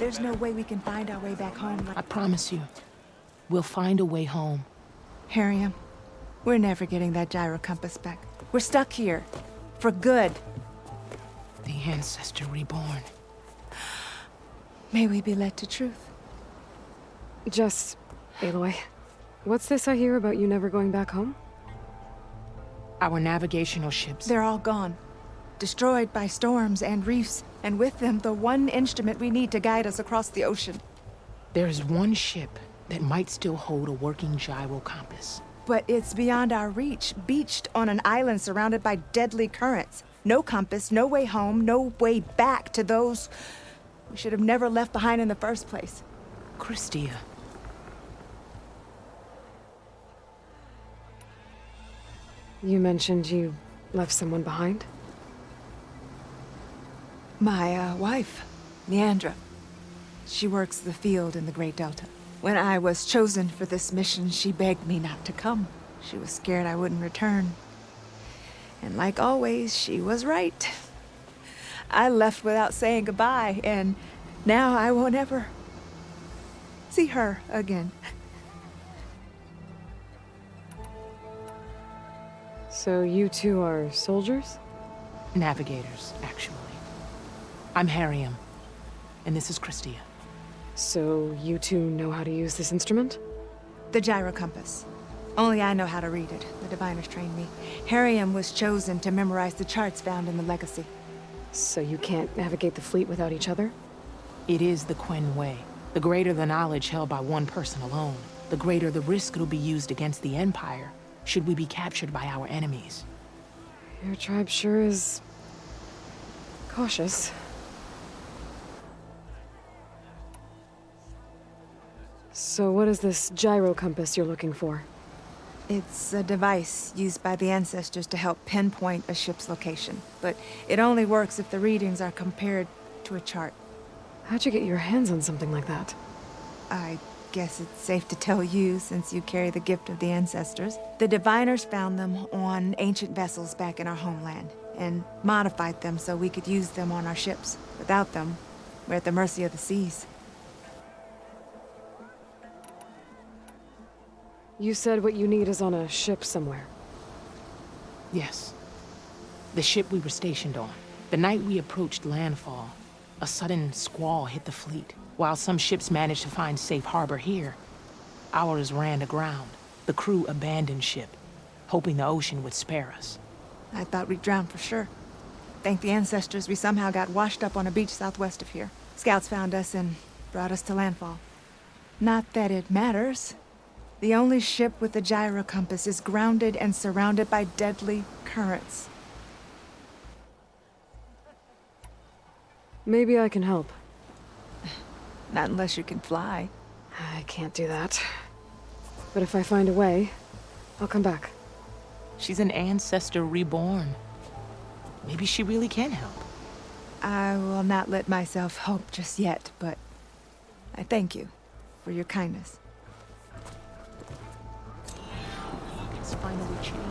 There's no way we can find our way back home. I promise you, we'll find a way home. Harriam, we're never getting that gyro compass back. We're stuck here. For good. The ancestor reborn. May we be led to truth. Just... Aloy, what's this I hear about you never going back home? Our navigational ships. They're all gone. Destroyed by storms and reefs, and with them the one instrument we need to guide us across the ocean. There is one ship that might still hold a working gyro compass. But it's beyond our reach, beached on an island surrounded by deadly currents. No compass, no way home, no way back to those we should have never left behind in the first place. Christia. You mentioned you left someone behind? My, wife, Leandra. She works the field in the Great Delta. When I was chosen for this mission, she begged me not to come. She was scared I wouldn't return. And like always, she was right. I left without saying goodbye, and now I won't ever see her again. So you two are soldiers? Navigators, actually. I'm Harriam, and this is Christia. So you two know how to use this instrument? The gyro compass. Only I know how to read it. The diviners trained me. Harriam was chosen to memorize the charts found in the legacy. So you can't navigate the fleet without each other? It is the Quen way. The greater the knowledge held by one person alone, the greater the risk it'll be used against the Empire, should we be captured by our enemies. Your tribe sure is... cautious. So what is this gyro compass you're looking for? It's a device used by the ancestors to help pinpoint a ship's location. But it only works if the readings are compared to a chart. How'd you get your hands on something like that? I guess it's safe to tell you, since you carry the gift of the ancestors. The diviners found them on ancient vessels back in our homeland, and modified them so we could use them on our ships. Without them, we're at the mercy of the seas. You said what you need is on a ship somewhere. Yes. The ship we were stationed on. The night we approached landfall, a sudden squall hit the fleet. While some ships managed to find safe harbor here, ours ran aground. The crew abandoned ship, hoping the ocean would spare us. I thought we'd drown for sure. Thank the ancestors, we somehow got washed up on a beach southwest of here. Scouts found us and brought us to landfall. Not that it matters. The only ship with the gyro compass is grounded and surrounded by deadly currents. Maybe I can help. Not unless you can fly. I can't do that. But if I find a way, I'll come back. She's an ancestor reborn. Maybe she really can help. I will not let myself hope just yet, but I thank you for your kindness. It's finally changed.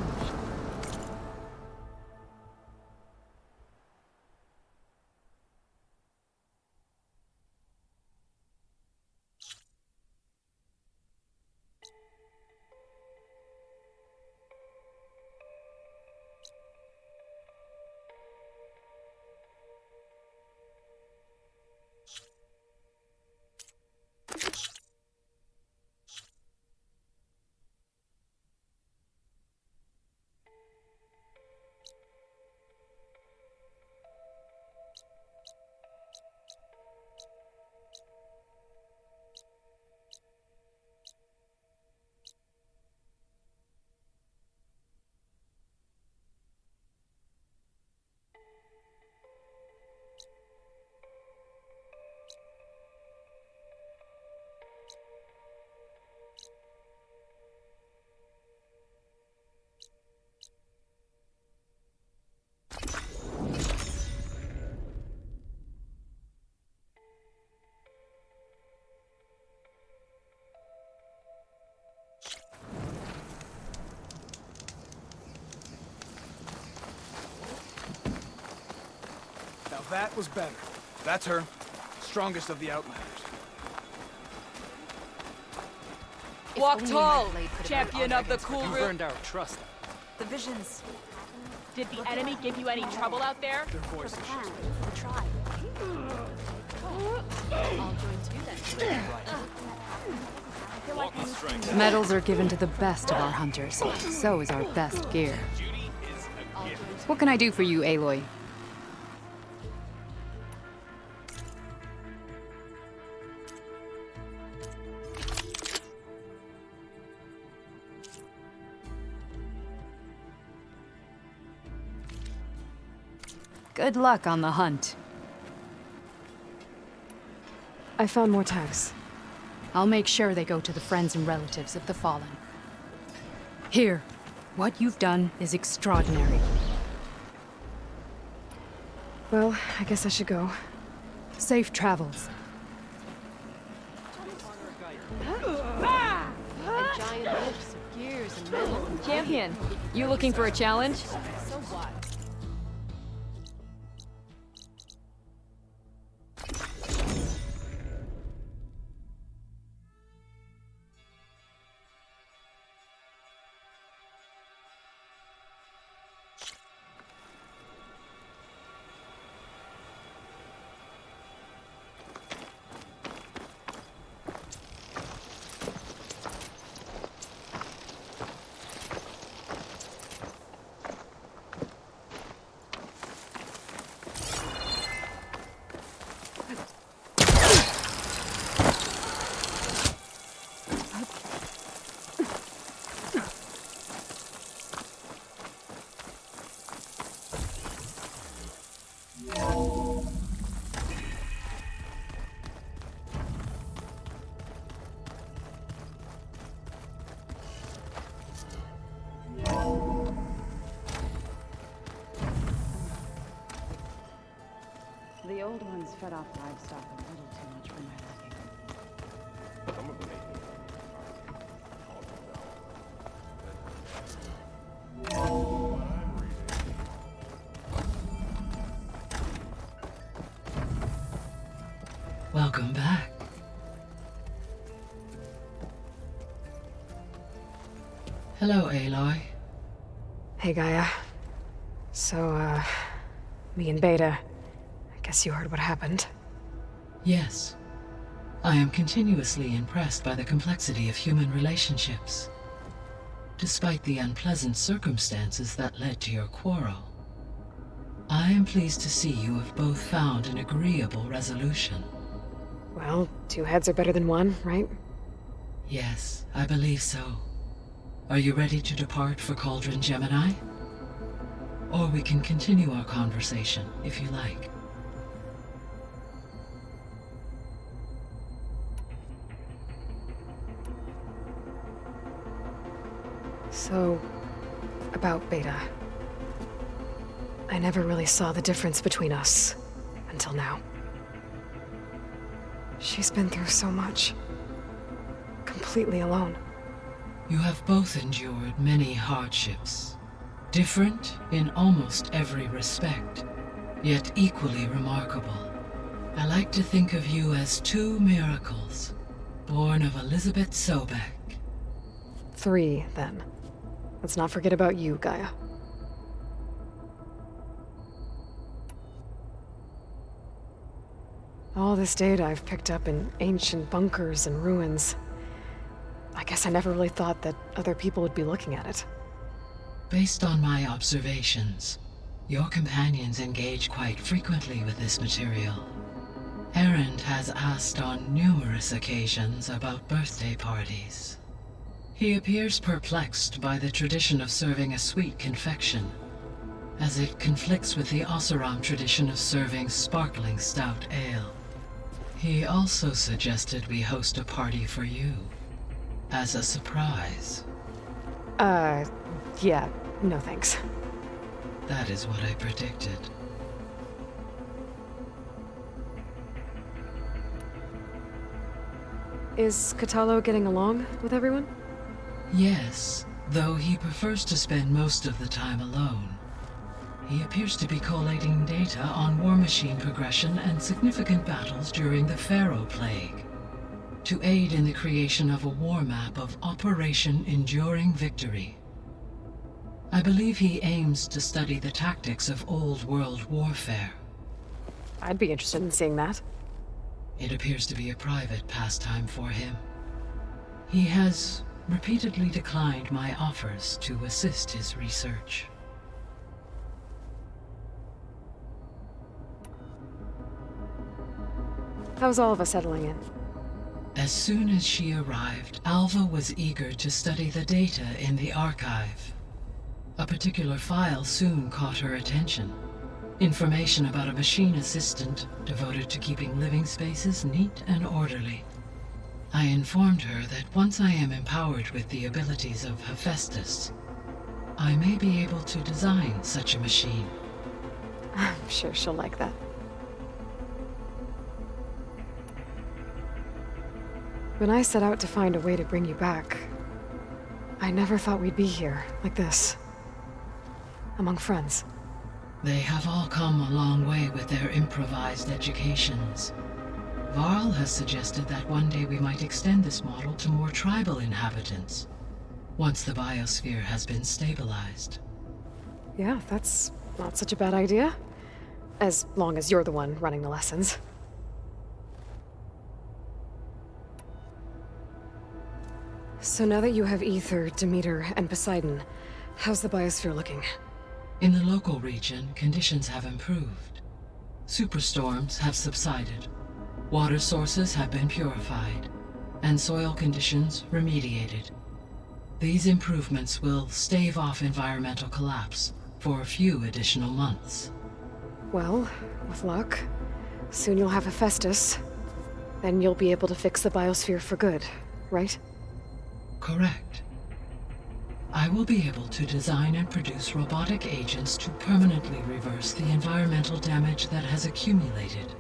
That was better. That's her. strongest of the Outlanders. Walk tall, champion of the cool You room. earned our trust. The visions. Did the enemy give you any trouble out there? Their voices. Try. I'll join too then. Medals are given to the best of our hunters. So is our best gear. What can I do for you, Aloy? Good luck on the hunt. I found more tags. I'll make sure they go to the friends and relatives of the fallen. Here, what you've done is extraordinary. Well, I guess I should go. Safe travels. A giant lifts of gears and metal. Champion, you looking for a challenge? So what? The old ones fed off livestock a little too much for my liking. Welcome back. Hello, Aloy. Hey, Gaia. So, me and Beta. I guess you heard what happened. Yes. I am continuously impressed by the complexity of human relationships. Despite the unpleasant circumstances that led to your quarrel, I am pleased to see you have both found an agreeable resolution. Well, two heads are better than one, right? Yes, I believe so. Are you ready to depart for Cauldron Gemini? Or we can continue our conversation, if you like. So, about Beta. I never really saw the difference between us, until now. She's been through so much. Completely alone. You have both endured many hardships. Different in almost every respect, yet equally remarkable. I like to think of you as two miracles, born of Elizabeth Sobek. 3, then. Let's not forget about you, Gaia. All this data I've picked up in ancient bunkers and ruins. I guess I never really thought that other people would be looking at it. Based on my observations, your companions engage quite frequently with this material. Erend has asked on numerous occasions about birthday parties. He appears perplexed by the tradition of serving a sweet confection, as it conflicts with the Oseram tradition of serving sparkling stout ale. He also suggested we host a party for you, as a surprise. Yeah, no thanks. That is what I predicted. Is Katalo getting along with everyone? Yes, though he prefers to spend most of the time alone. He appears to be collating data on war machine progression and significant battles during the Pharaoh Plague, to aid in the creation of a war map of Operation Enduring Victory. I believe he aims to study the tactics of old world warfare. I'd be interested in seeing that. It appears to be a private pastime for him. He has repeatedly declined my offers to assist his research. How's all of us settling in? As soon as she arrived, Alva was eager to study the data in the archive. A particular file soon caught her attention. Information about a machine assistant devoted to keeping living spaces neat and orderly. I informed her that once I am empowered with the abilities of Hephaestus, I may be able to design such a machine. I'm sure she'll like that. When I set out to find a way to bring you back, I never thought we'd be here, like this. Among friends. They have all come a long way with their improvised educations. Varl has suggested that one day we might extend this model to more tribal inhabitants, once the biosphere has been stabilized. Yeah, that's not such a bad idea. As long as you're the one running the lessons. So now that you have Ether, Demeter, and Poseidon, how's the biosphere looking? In the local region, conditions have improved. Superstorms have subsided. Water sources have been purified, and soil conditions remediated. These improvements will stave off environmental collapse for a few additional months. Well, with luck, soon you'll have Hephaestus. Then you'll be able to fix the biosphere for good, right? Correct. I will be able to design and produce robotic agents to permanently reverse the environmental damage that has accumulated.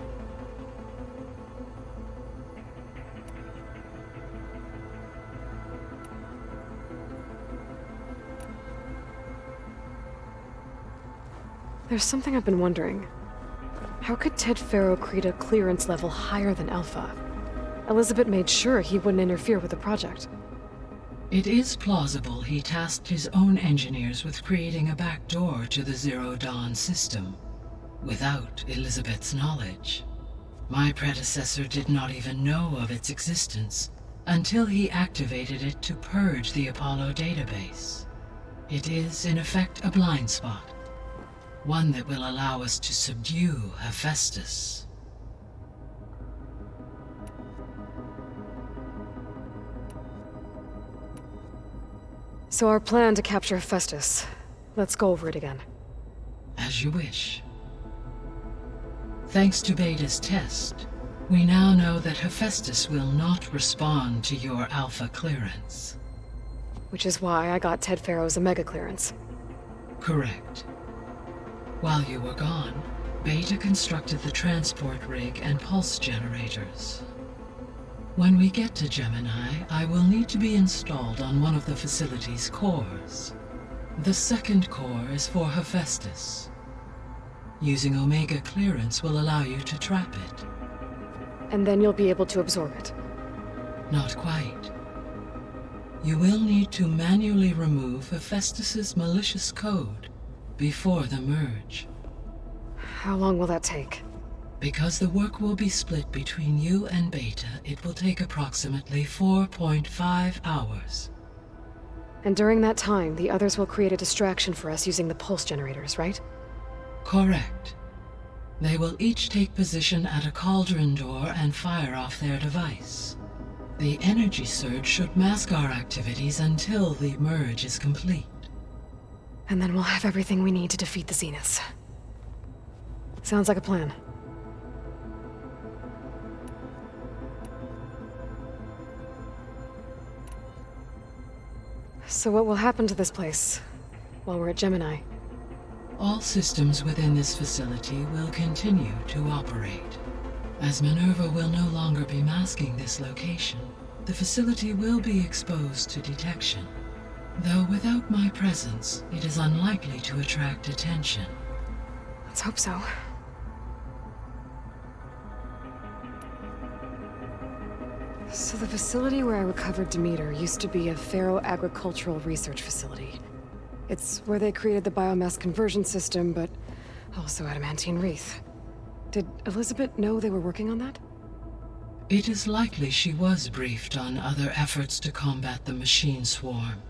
There's something I've been wondering. How could Ted Faro create a clearance level higher than Alpha? Elizabeth made sure he wouldn't interfere with the project. It is plausible he tasked his own engineers with creating a backdoor to the Zero Dawn system, without Elizabeth's knowledge. My predecessor did not even know of its existence until he activated it to purge the Apollo database. It is, in effect, a blind spot. One that will allow us to subdue Hephaestus. So our plan to capture Hephaestus. Let's go over it again. As you wish. Thanks to Beta's test, we now know that Hephaestus will not respond to your Alpha clearance. Which is why I got Ted Faro's Omega clearance. Correct. While you were gone, Beta constructed the transport rig and pulse generators. When we get to Gemini, I will need to be installed on one of the facility's cores. The second core is for Hephaestus. Using Omega clearance will allow you to trap it. And then you'll be able to absorb it. Not quite. You will need to manually remove Hephaestus's malicious code before the merge. How long will that take? Because the work will be split between you and Beta, it will take approximately 4.5 hours. And during that time, the others will create a distraction for us using the pulse generators, right? Correct. They will each take position at a cauldron door and fire off their device. The energy surge should mask our activities until the merge is complete. And then we'll have everything we need to defeat the Zeniths. Sounds like a plan. So what will happen to this place while we're at Gemini? All systems within this facility will continue to operate. As Minerva will no longer be masking this location, the facility will be exposed to detection. Though without my presence, it is unlikely to attract attention. Let's hope so. So the facility where I recovered Demeter used to be a Pharaoh-agricultural research facility. It's where they created the biomass conversion system, but also adamantine wreath. Did Elizabeth know they were working on that? It is likely she was briefed on other efforts to combat the machine swarm,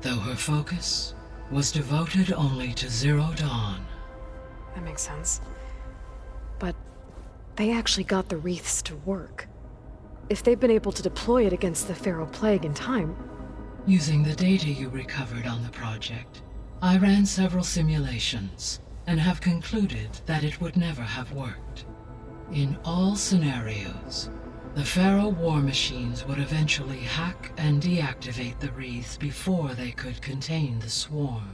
though her focus was devoted only to Zero Dawn. That makes sense. But they actually got the wreaths to work. If they've been able to deploy it against the Pharaoh Plague in time... Using the data you recovered on the project, I ran several simulations and have concluded that it would never have worked. In all scenarios, the Pharaoh war machines would eventually hack and deactivate the wreaths before they could contain the swarm.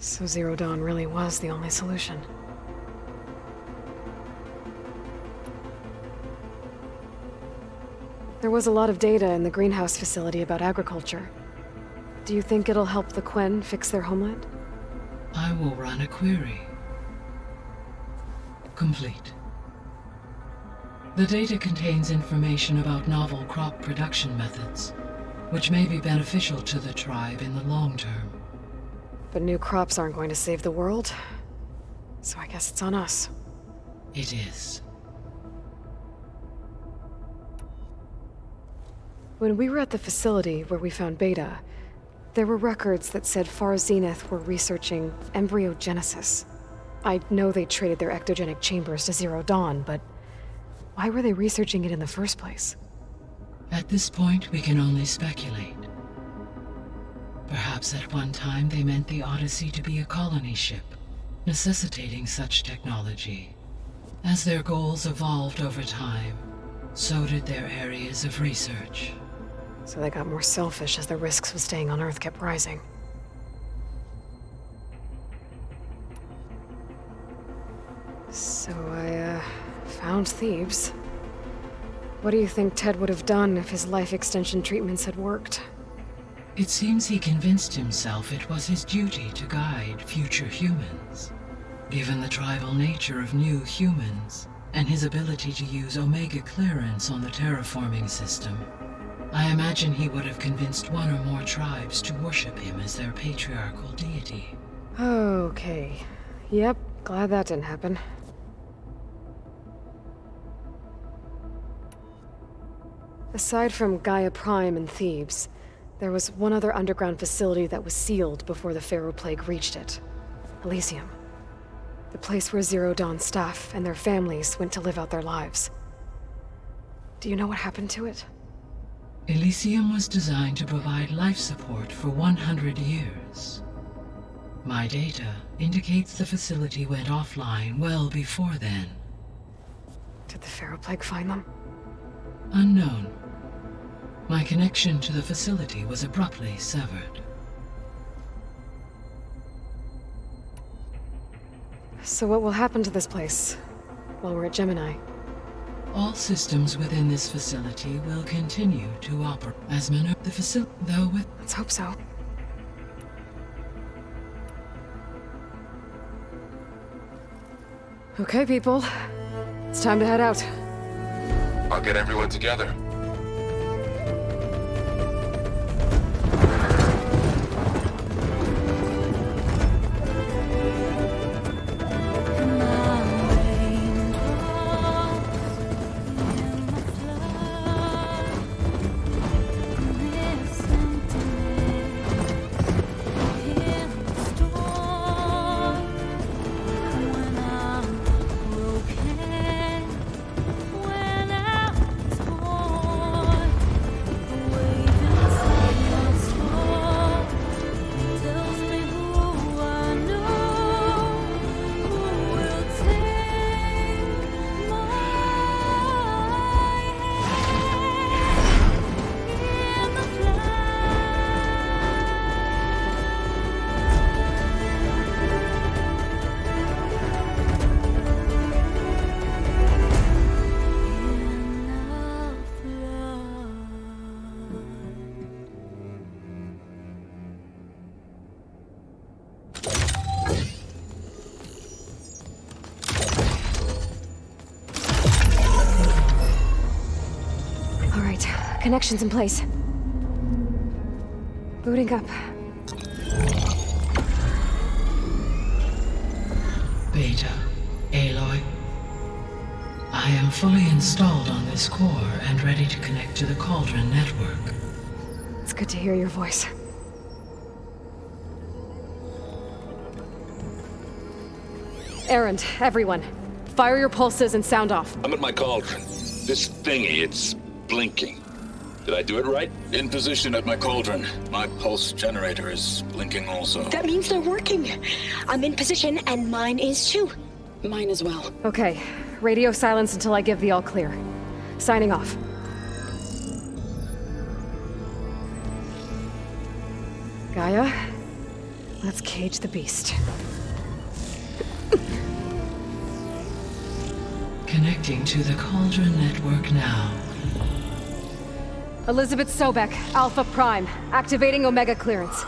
So Zero Dawn really was the only solution. There was a lot of data in the greenhouse facility about agriculture. Do you think it'll help the Quen fix their homeland? I will run a query. Complete. The data contains information about novel crop production methods, which may be beneficial to the tribe in the long term. But new crops aren't going to save the world, so I guess it's on us. It is. When we were at the facility where we found Beta, there were records that said Far Zenith were researching embryogenesis. I know they traded their ectogenic chambers to Zero Dawn, but why were they researching it in the first place? At this point, we can only speculate. Perhaps at one time they meant the Odyssey to be a colony ship, necessitating such technology. As their goals evolved over time, so did their areas of research. So they got more selfish as the risks of staying on Earth kept rising. So I, found Thebes. What do you think Ted would have done if his life extension treatments had worked? It seems he convinced himself it was his duty to guide future humans. Given the tribal nature of new humans, and his ability to use Omega clearance on the terraforming system, I imagine he would have convinced one or more tribes to worship him as their patriarchal deity. Okay. Yep, glad that didn't happen. Aside from Gaia Prime and Thebes, there was one other underground facility that was sealed before the Pharaoh Plague reached it. Elysium. The place where Zero Dawn staff and their families went to live out their lives. Do you know what happened to it? Elysium was designed to provide life support for 100 years. My data indicates the facility went offline well before then. Did the Pharaoh Plague find them? Unknown. My connection to the facility was abruptly severed. So what will happen to this place while we're at Gemini? All systems within this facility will continue to operate as the facility, though with... Let's hope so. Okay, people. It's time to head out. I'll get everyone together. Connections in place. Booting up. Beta, Aloy. I am fully installed on this core and ready to connect to the Cauldron network. It's good to hear your voice. Erend, everyone. Fire your pulses and sound off. I'm at my cauldron. This thingy, it's blinking. Did I do it right? In position at my cauldron. My pulse generator is blinking also. That means they're working. I'm in position and mine is too. Mine as well. Okay. Radio silence until I give the all clear. Signing off. Gaia, let's cage the beast. Connecting to the Cauldron network now. Elizabeth Sobek, Alpha Prime, activating Omega clearance.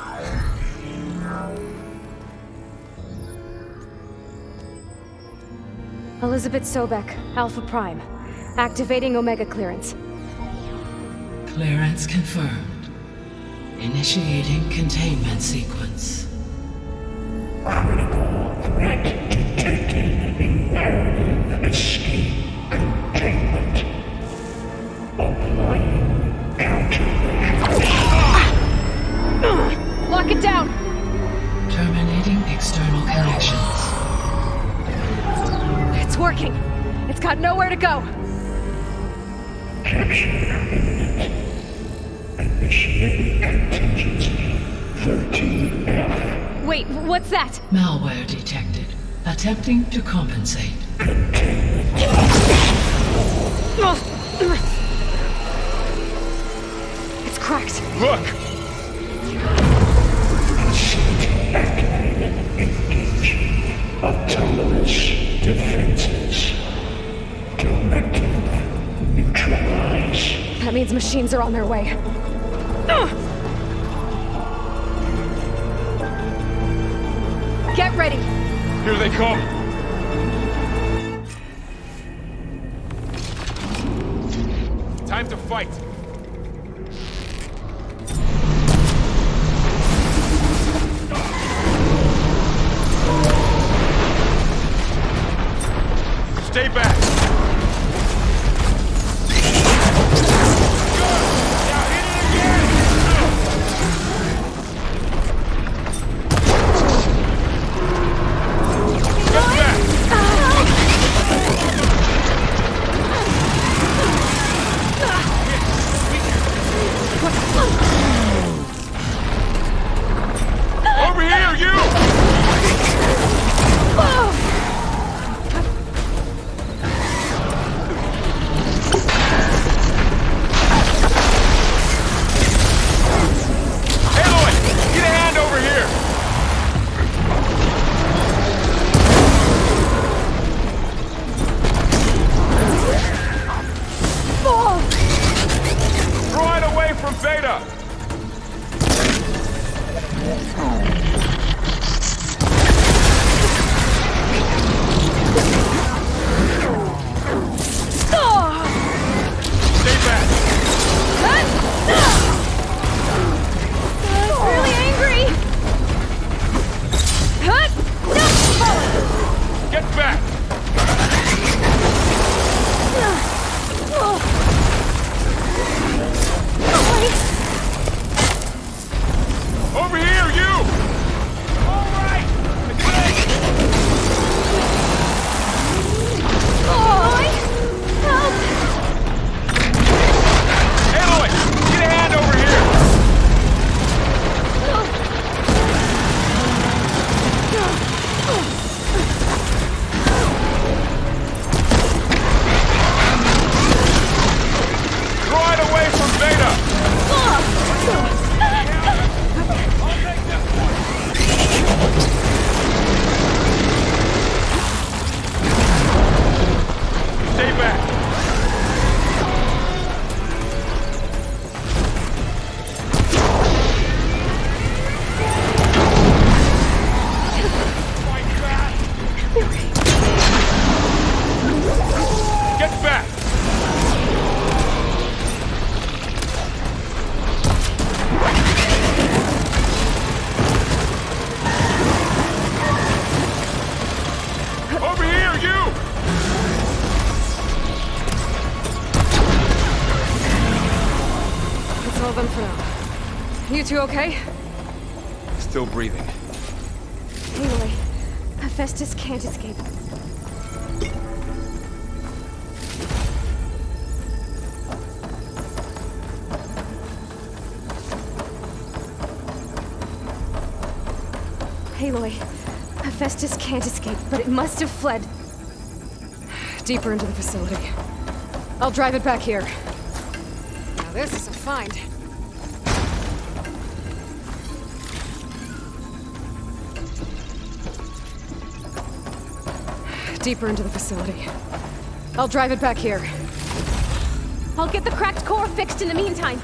Elizabeth Sobek, Alpha Prime, activating Omega clearance. Clearance confirmed. Initiating containment sequence. Critical threat detected. Imperative escape containment. Applying countermeasures. Lock it down! Terminating external connections. It's working. It's got nowhere to go. Capture imminent. Initiating contingency 13F. Wait, what's that? Malware detected. Attempting to compensate. It's cracked. Look! Engage. Autonomous defenses. Directive. Neutralize. That means machines are on their way. Get ready! Here they come! Time to fight! Stay back! Over here, you! Aloy, get a hand over here! Throw it away from Beta! Stay back! I'm really angry! Get back! Over here, you! fun for now. You two okay? Still breathing. Aloy, Hephaestus can't escape. Aloy, Hephaestus can't escape, but it must have fled. Deeper into the facility. I'll drive it back here. Now this is a find. Deeper into the facility. I'll drive it back here. I'll get the cracked core fixed in the meantime.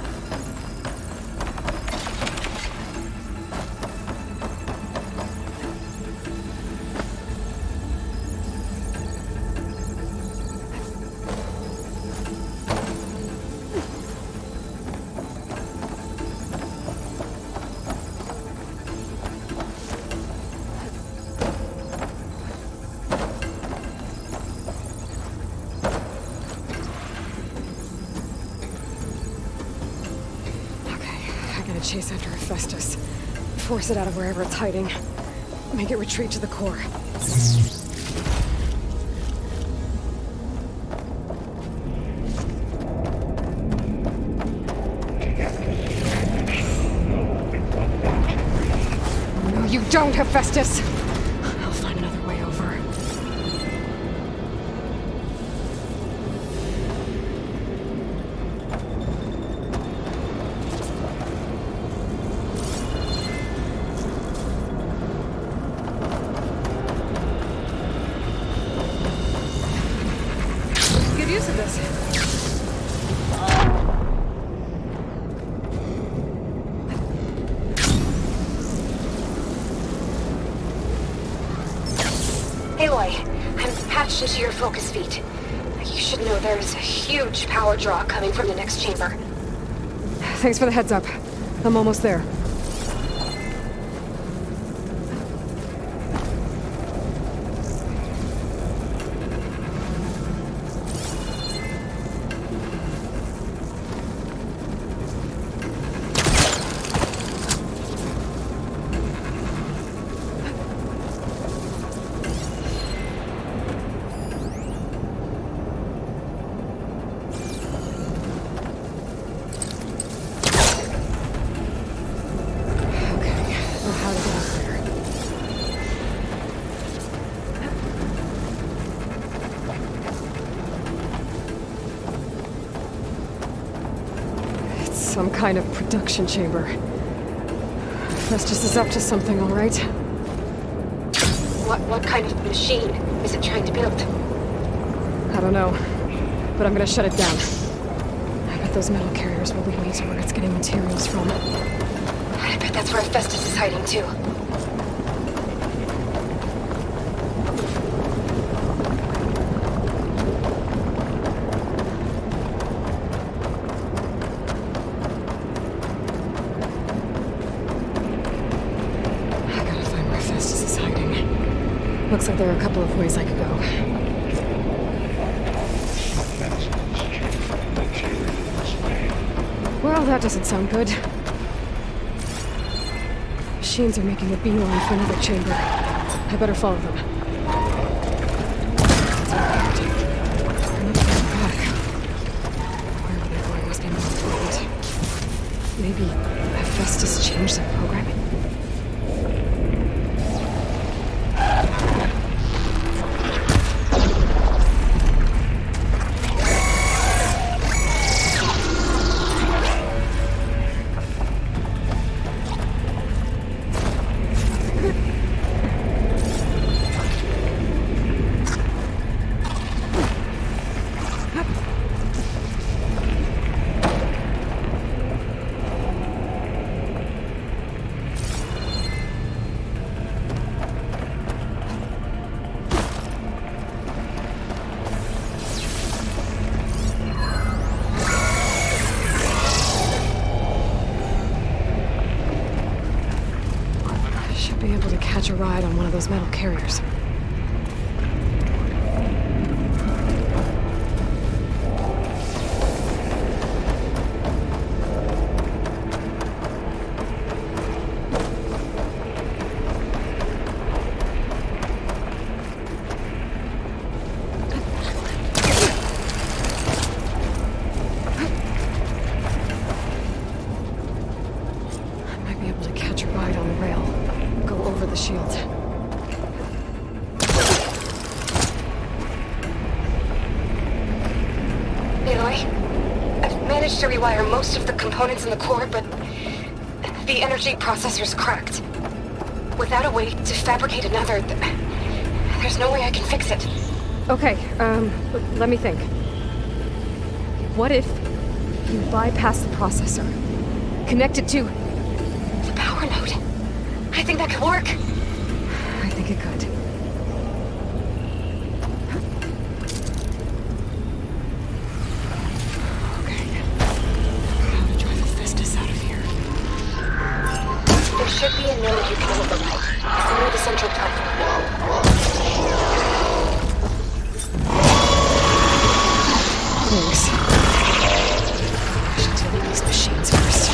Chase after Hephaestus. Force it out of wherever it's hiding. Make it retreat to the core. No, you don't, Hephaestus! I'll find another way over. Use of this. Aloy, I'm patched into your focus feet. You should know there's a huge power draw coming from the next chamber. Thanks for the heads up. I'm almost there. Some kind of production chamber. Hephaestus is up to something, all right? What kind of machine is it trying to build? I don't know, but I'm gonna shut it down. I bet those metal carriers will lead me to where it's getting materials from. I bet that's where Hephaestus is hiding too. Looks like there are a couple of ways I could go. Well, that doesn't sound good. Machines are making a beeline for another chamber. I better follow them. Wherever they're going must be more important. Maybe Hephaestus changed their programming. Catch a ride on one of those metal carriers. Aloy. I've managed to rewire most of the components in the core, but the energy processor's cracked. Without a way to fabricate another, there's no way I can fix it. Okay, let me think. What if you bypass the processor? Connect it to the power node. I think that could work. I think it could. Okay. How to drive Hephaestus out of here? There should be a node you can override. It's near the central platform. Thanks. I should deal with these machines first.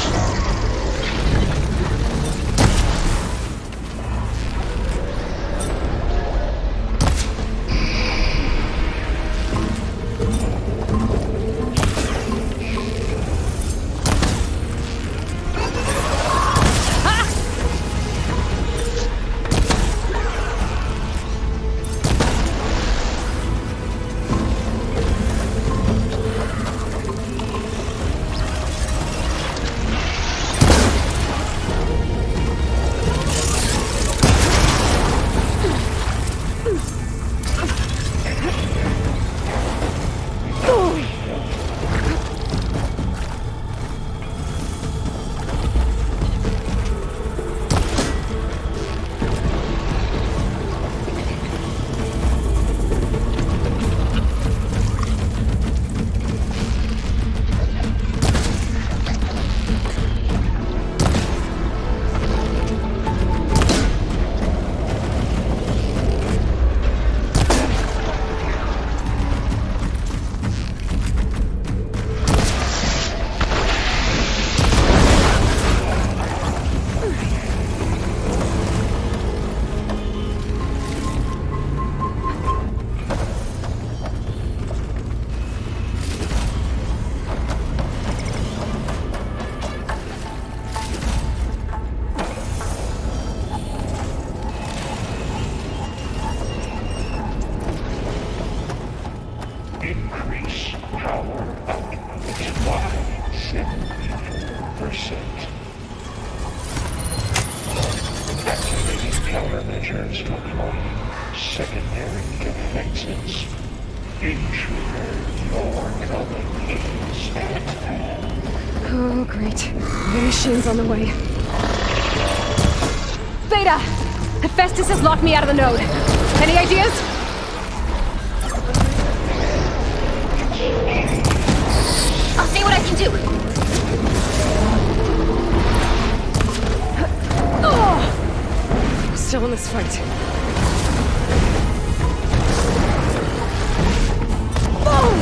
Increase power output by 74%. Activating countermeasures deploying secondary defenses. Intruder, your coming is at hand. Oh, great. The machine's on the way. Beta! Hephaestus has locked me out of the node. Any ideas? I'll see what I can do. Oh! Still in this fight. Boom!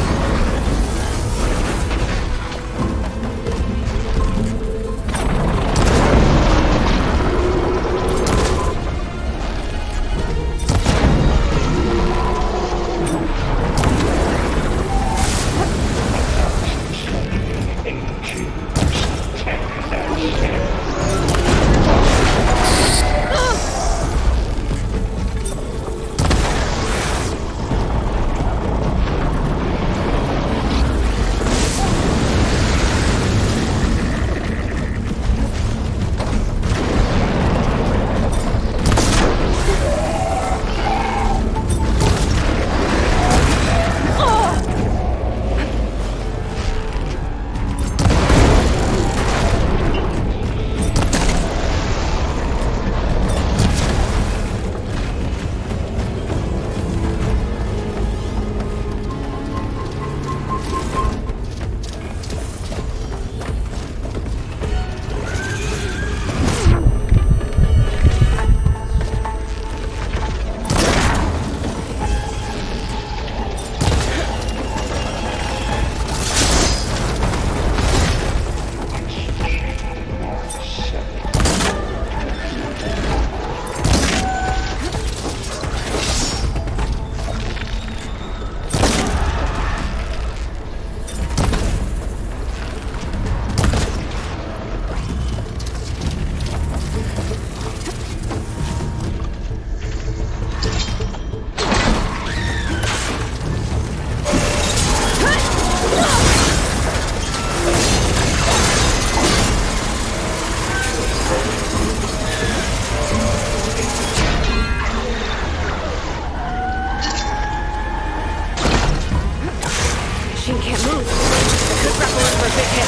big hit. I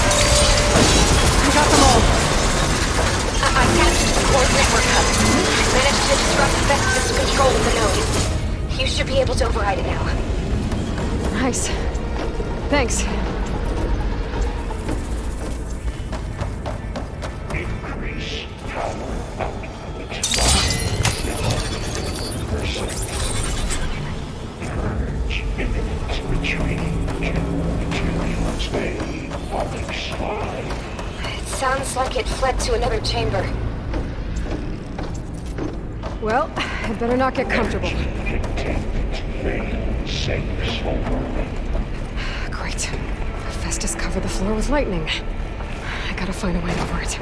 got them all. I tapped the core network hub. Managed to disrupt Vestas' control of the node. You should be able to override it now. Nice. Thanks. Increase power output by 50%. Purge imminent retreating to materials bay Onyx 5. It sounds like it fled to another chamber. Well, I'd better not get comfortable. Containment vein sinks over. Great. Festus covered the floor with lightning. I gotta find a way over it.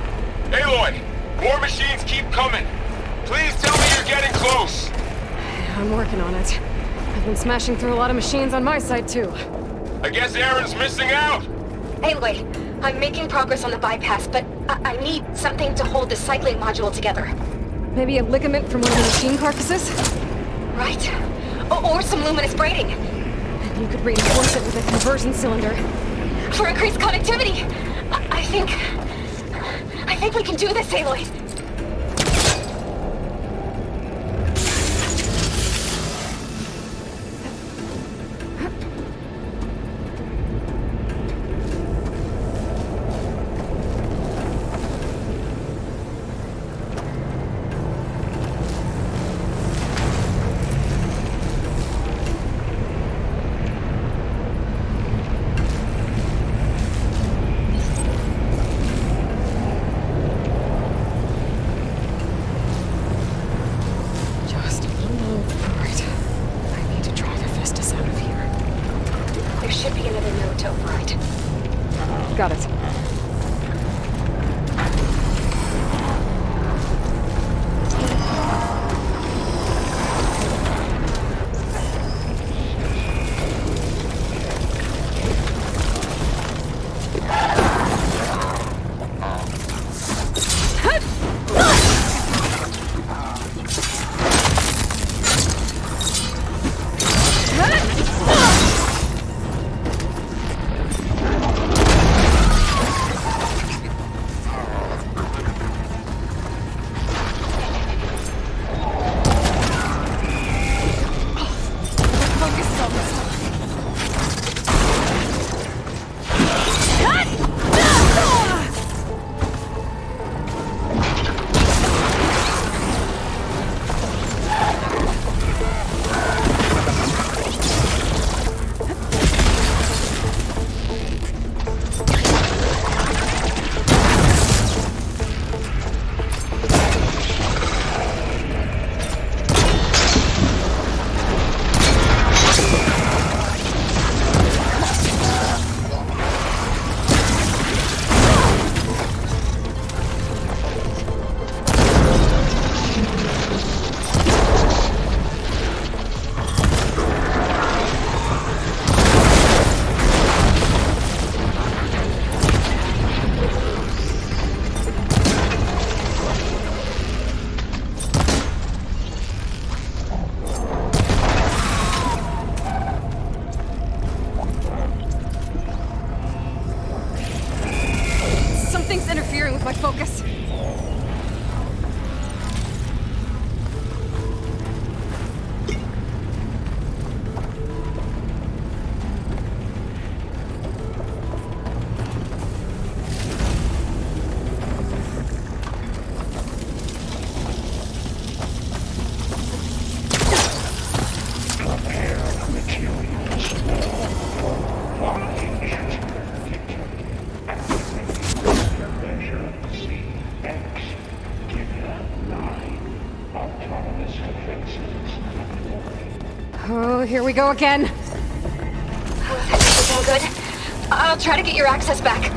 Aloy! More machines keep coming! Please tell me you're getting close! I'm working on it. I've been smashing through a lot of machines on my side, too. I guess Aaron's missing out! Aloy, I'm making progress on the bypass, but I need something to hold the cycling module together. Maybe a ligament from one of the machine carcasses? Right. Or some luminous braiding. And you could reinforce it with a conversion cylinder. For increased connectivity! I think we can do this, Aloy. Got it. My focus. Oh, here we go again. Oh, that doesn't sound good. I'll try to get your access back.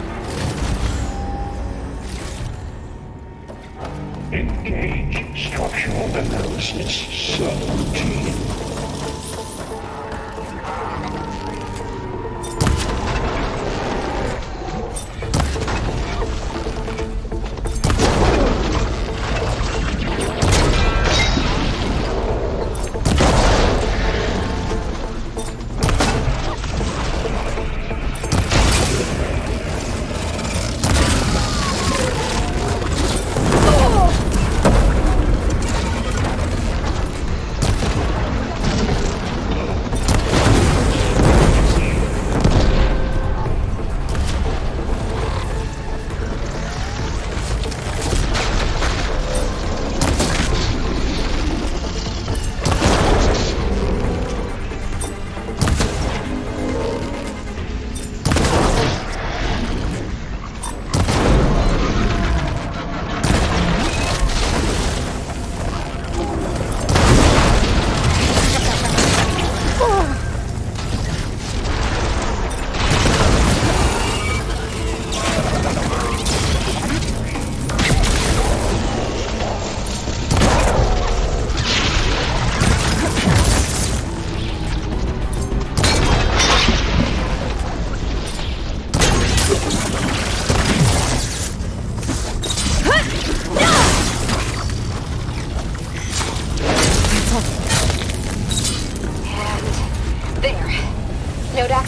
Engage structural analysis sub-routine.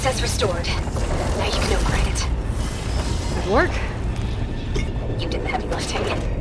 DLSS restored. Now you can upgrade it. Good work. You did the heavy lifting.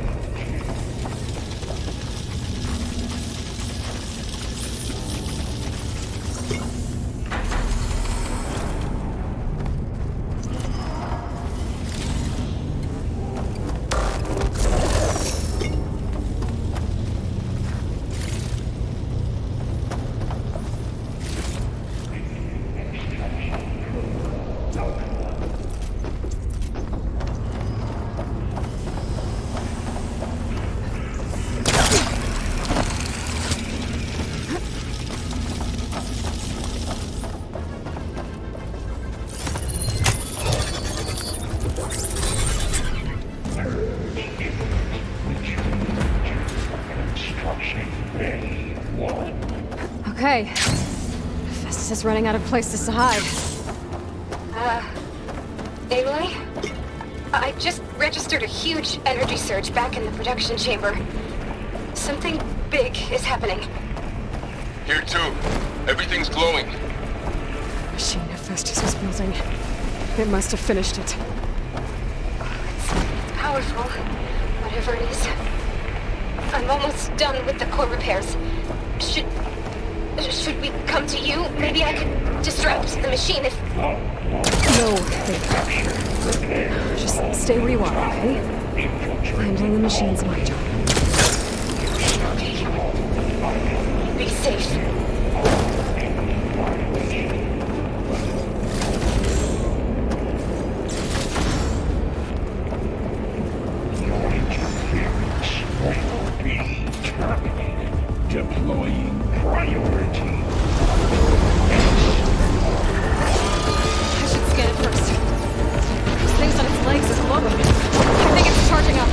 Okay. Festus is running out of places to hide. Aloy? I just registered a huge energy surge back in the production chamber. Something big is happening. Here too. Everything's glowing. Machine Festus was building. It must have finished it. It's powerful, whatever it is. I'm almost done with the core repairs. Should we come to you? Maybe I could disrupt the machine if... No, wait. Just stay where you are, okay? Handling the machine's my job. Okay. Be safe. Deploying priority. I should scan it first. This thing's on its legs is glowing. I think it's charging up.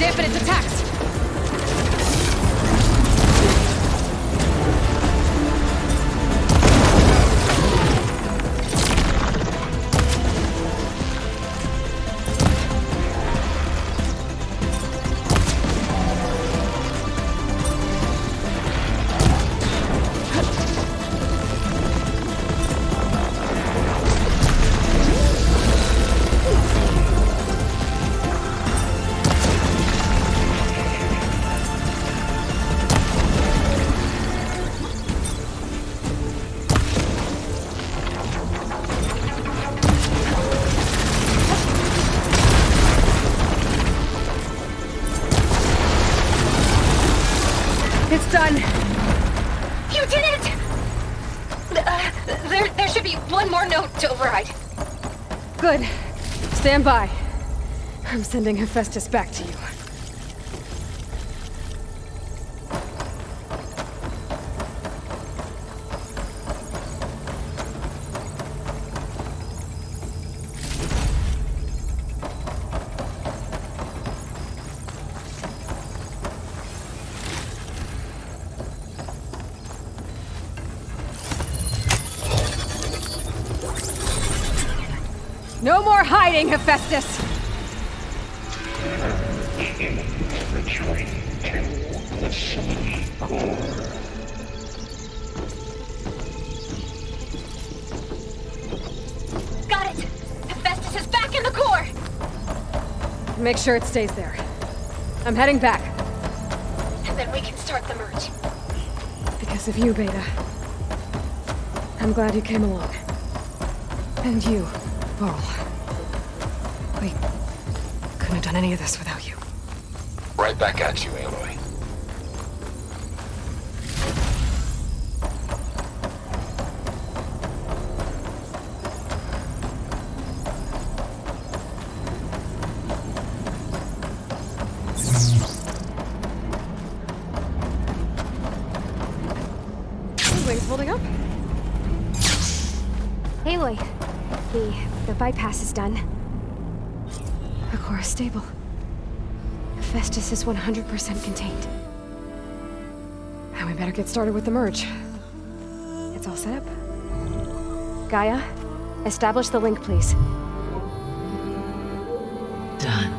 dampen its attacks. done! You did it! There should be one more note to override. Good. Stand by. I'm sending Hephaestus back to you. No more hiding, Hephaestus! Got it! Hephaestus is back in the core! Make sure it stays there. I'm heading back. And then we can start the merge. Because of you, Beta. I'm glad you came along. And you, Pearl. We couldn't have done any of this without you. Right back at you, Aloy. Wings holding up? Aloy, the bypass is done. The core is stable. Hephaestus is 100% contained. And we better get started with the merge. It's all set up. Gaia, establish the link, please. Done.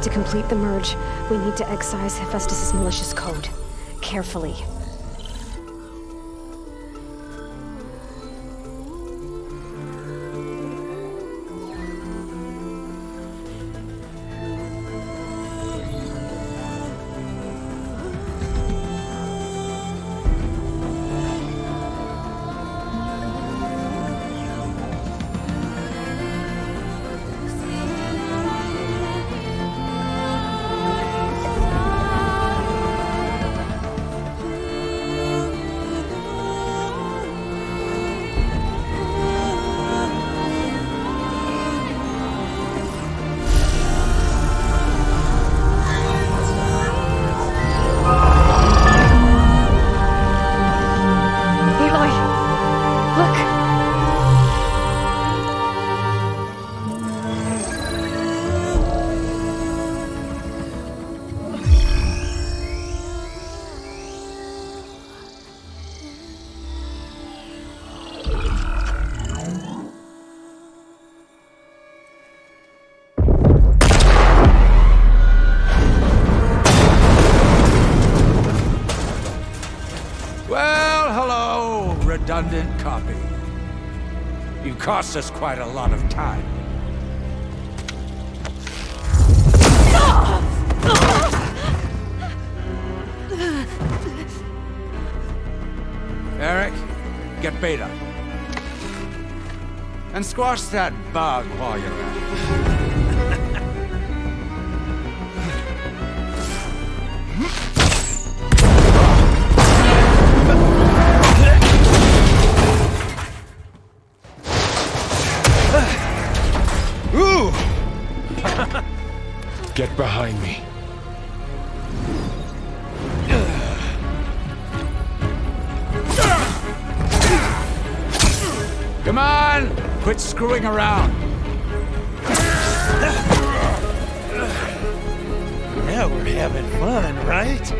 To complete the merge, we need to excise Hephaestus' malicious code. Carefully. Redundant copy. You cost us quite a lot of time. Eric, get Beta. And squash that bug while you're at it. Get behind me. Come on! Quit screwing around. Now we're having fun, right?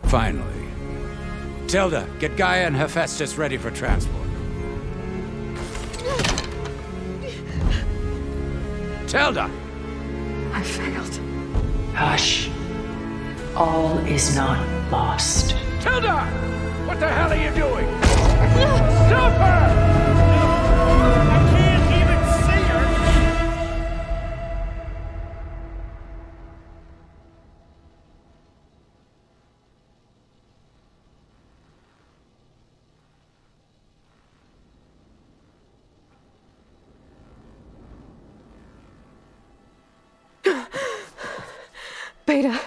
Finally. Tilda, get Gaia and Hephaestus ready for transport. Tilda! I failed. Hush. All is not lost. Tilda! What the hell are you doing? Stop her! I can't even see her! Beta.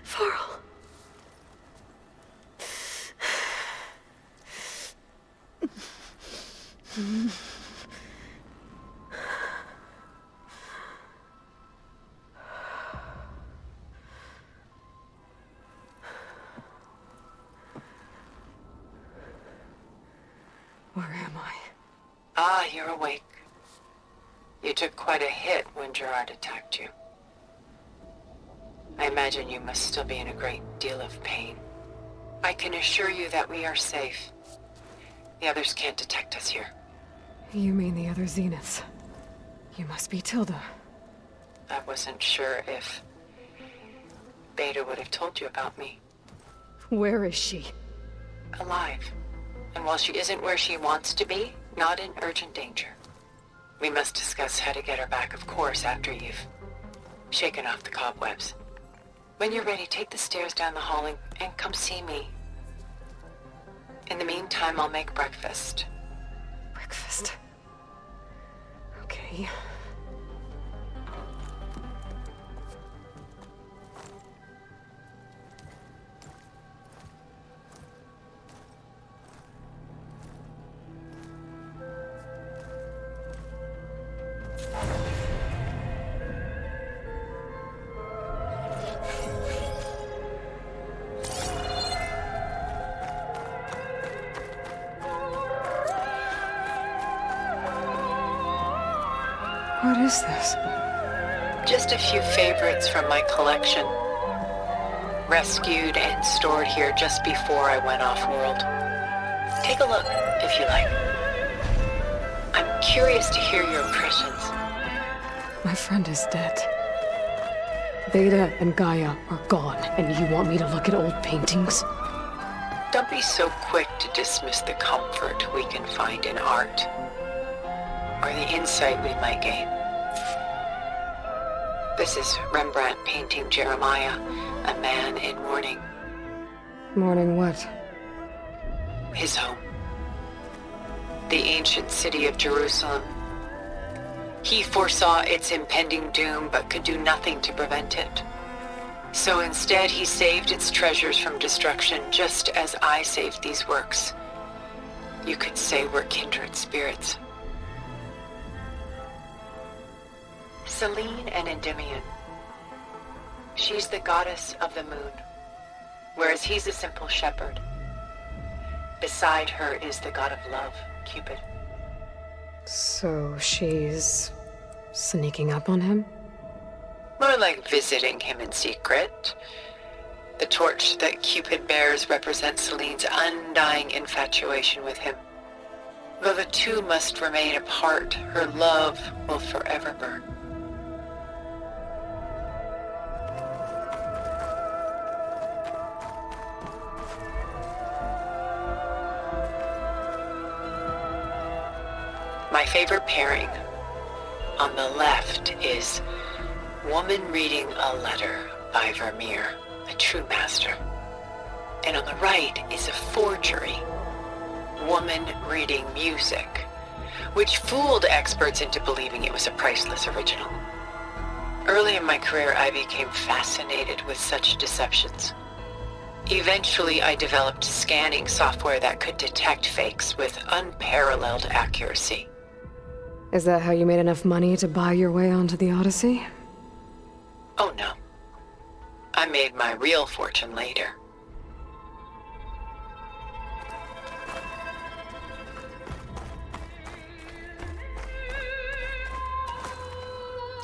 Farrell. Where am I? Ah, you're awake. You took quite a hit when Gerard attacked you. I imagine you must still be in a great deal of pain. I can assure you that we are safe. The others can't detect us here. You mean the other Zeniths? You must be Tilda. I wasn't sure if Beta would have told you about me. Where is she? Alive. And while she isn't where she wants to be, not in urgent danger. We must discuss how to get her back, of course, after you've shaken off the cobwebs. When you're ready, take the stairs down the hall and come see me. In the meantime, I'll make breakfast. Breakfast? Okay. What is this? Just a few favorites from my collection. Rescued and stored here just before I went off-world. Take a look, if you like. I'm curious to hear your impressions. My friend is dead. Beta and Gaia are gone, and you want me to look at old paintings? Don't be so quick to dismiss the comfort we can find in art, or the insight we might gain. This is Rembrandt painting Jeremiah, a man in mourning. Mourning what? His home. The ancient city of Jerusalem. He foresaw its impending doom, but could do nothing to prevent it. So instead, he saved its treasures from destruction, just as I saved these works. You could say we're kindred spirits. Selene and Endymion. She's the goddess of the moon, whereas he's a simple shepherd. Beside her is the god of love, Cupid. So she's sneaking up on him? More like visiting him in secret. The torch that Cupid bears represents Selene's undying infatuation with him. Though the two must remain apart, her love will forever burn. My favorite pairing on the left is Woman Reading a Letter by Vermeer, a true master. And on the right is a forgery, Woman Reading Music, which fooled experts into believing it was a priceless original. Early in my career, I became fascinated with such deceptions. Eventually, I developed scanning software that could detect fakes with unparalleled accuracy. Is that how you made enough money to buy your way onto the Odyssey? Oh no. I made my real fortune later.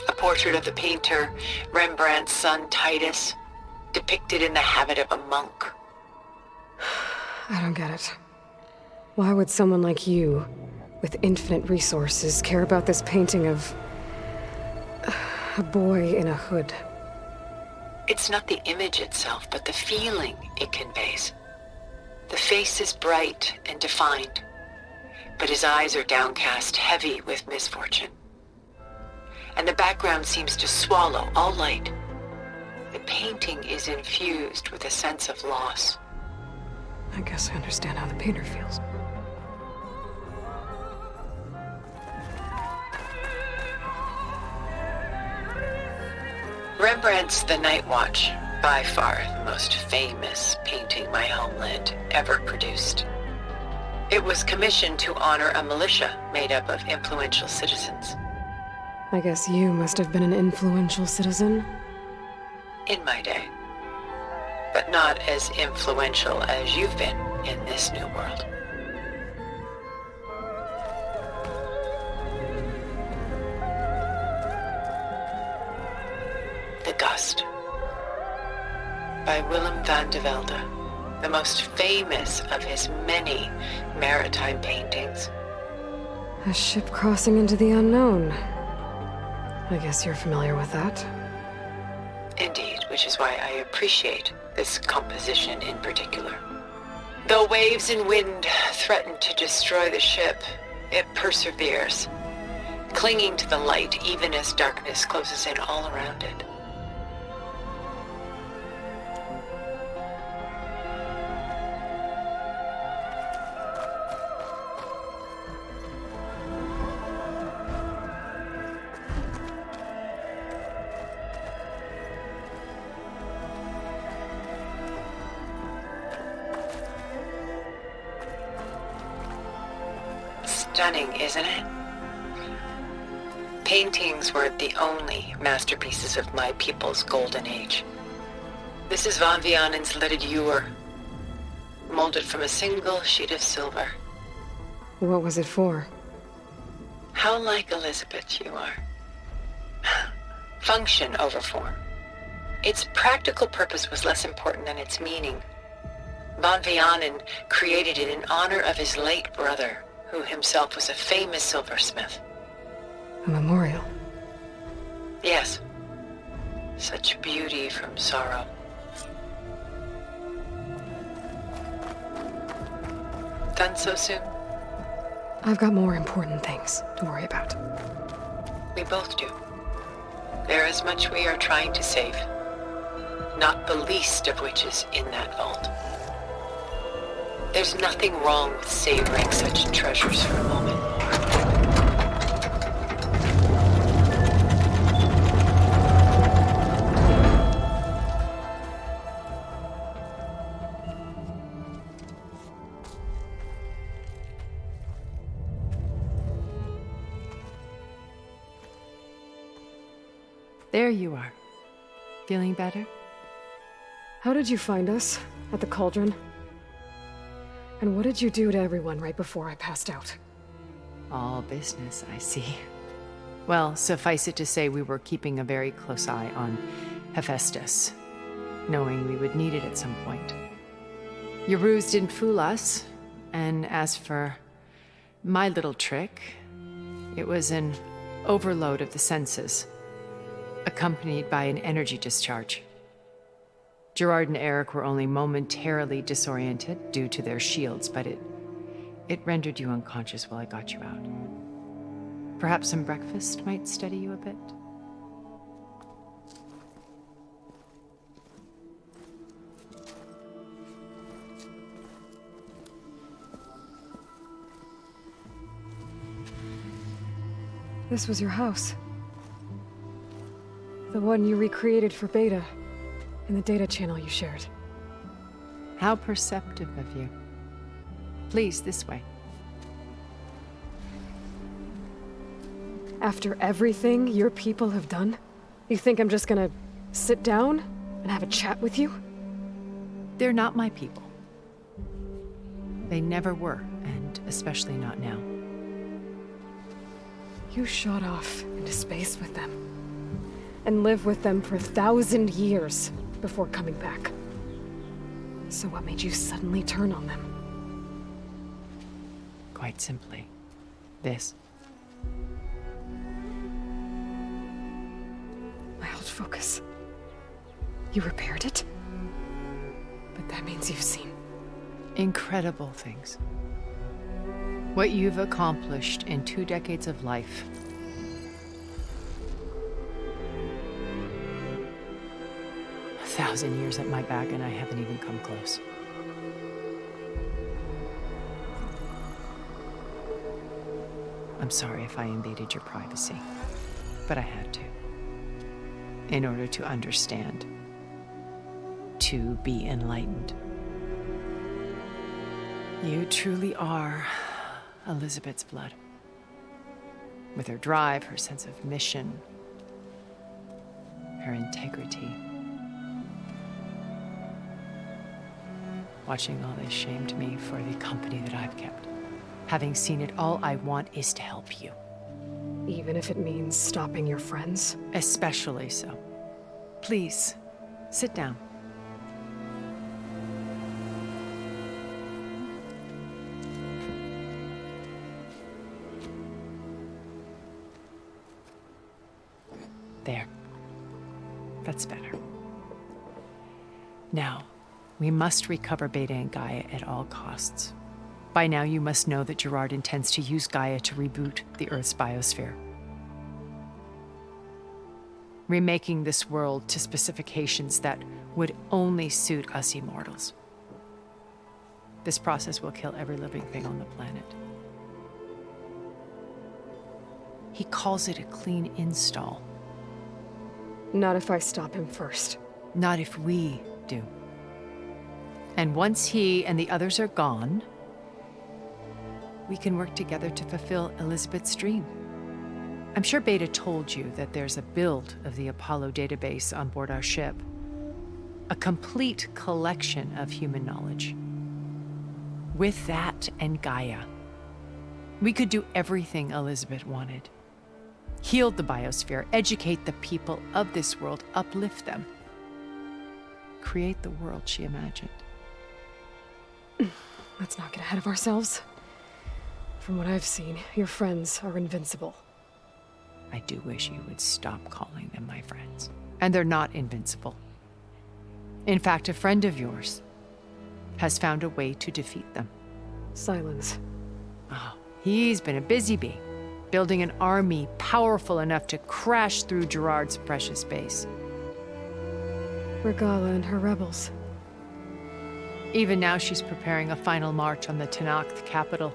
A portrait of the painter Rembrandt's son Titus, depicted in the habit of a monk. I don't get it. Why would someone like you, with infinite resources, care about this painting of a boy in a hood? It's not the image itself, but the feeling it conveys. The face is bright and defined, but his eyes are downcast, heavy with misfortune. And the background seems to swallow all light. The painting is infused with a sense of loss. I guess I understand how the painter feels. Rembrandt's The Night Watch, by far the most famous painting my homeland ever produced. It was commissioned to honor a militia made up of influential citizens. I guess you must have been an influential citizen. In my day. But not as influential as you've been in this new world. The Gust. By Willem van de Velde, the most famous of his many maritime paintings. A ship crossing into the unknown. I guess you're familiar with that. Indeed, which is why I appreciate this composition in particular. Though waves and wind threaten to destroy the ship, it perseveres, clinging to the light even as darkness closes in all around it. Stunning, isn't it? Paintings were the only masterpieces of my people's golden age. This is Van Vianen's leaded ewer, molded from a single sheet of silver. What was it for? How like Elizabeth you are. Function over form. Its practical purpose was less important than its meaning. Van Vianen created it in honor of his late brother, who himself was a famous silversmith. A memorial? Yes. Such beauty from sorrow. Done so soon? I've got more important things to worry about. We both do. There is much we are trying to save, not the least of which is in that vault. There's nothing wrong with savoring such treasures for a moment. There you are. Feeling better? How did you find us? At the cauldron? And what did you do to everyone right before I passed out? All business, I see. Well, suffice it to say we were keeping a very close eye on Hephaestus, knowing we would need it at some point. Your ruse didn't fool us, and as for my little trick, it was an overload of the senses, accompanied by an energy discharge. Gerard and Eric were only momentarily disoriented due to their shields, but it rendered you unconscious while I got you out. Perhaps some breakfast might steady you a bit? This was your house. The one you recreated for Beta, in the data channel you shared. How perceptive of you. Please, this way. After everything your people have done, you think I'm just gonna sit down and have a chat with you? They're not my people. They never were, and especially not now. You shot off into space with them. and live with them for 1,000 years before coming back. So what made you suddenly turn on them? Quite simply, this. My old focus. You repaired it? But that means you've seen... incredible things. What you've accomplished in 2 decades of life. A 1,000 years at my back and I haven't even come close. I'm sorry if I invaded your privacy, but I had to. In order to understand. To be enlightened. You truly are Elizabeth's blood. With her drive, her sense of mission, her integrity. Watching all this shamed me for the company that I've kept. Having seen it, all I want is to help you. Even if it means stopping your friends? Especially so. Please, sit down. There. That's better. Now, we must recover Beta and Gaia at all costs. By now, you must know that Gerard intends to use Gaia to reboot the Earth's biosphere. Remaking this world to specifications that would only suit us immortals. This process will kill every living thing on the planet. He calls it a clean install. Not if I stop him first. Not if we do. And once he and the others are gone, we can work together to fulfill Elizabeth's dream. I'm sure Beta told you that there's a build of the Apollo database on board our ship. A complete collection of human knowledge. With that and Gaia, we could do everything Elizabeth wanted. Heal the biosphere, educate the people of this world, uplift them. Create the world she imagined. Let's not get ahead of ourselves. From what I've seen, your friends are invincible. I do wish you would stop calling them my friends. And they're not invincible. In fact, a friend of yours has found a way to defeat them. Silence. Oh, he's been a busy bee, building an army powerful enough to crash through Gerard's precious base. Guerilla and her rebels. Even now, she's preparing a final march on the Tenakth capital.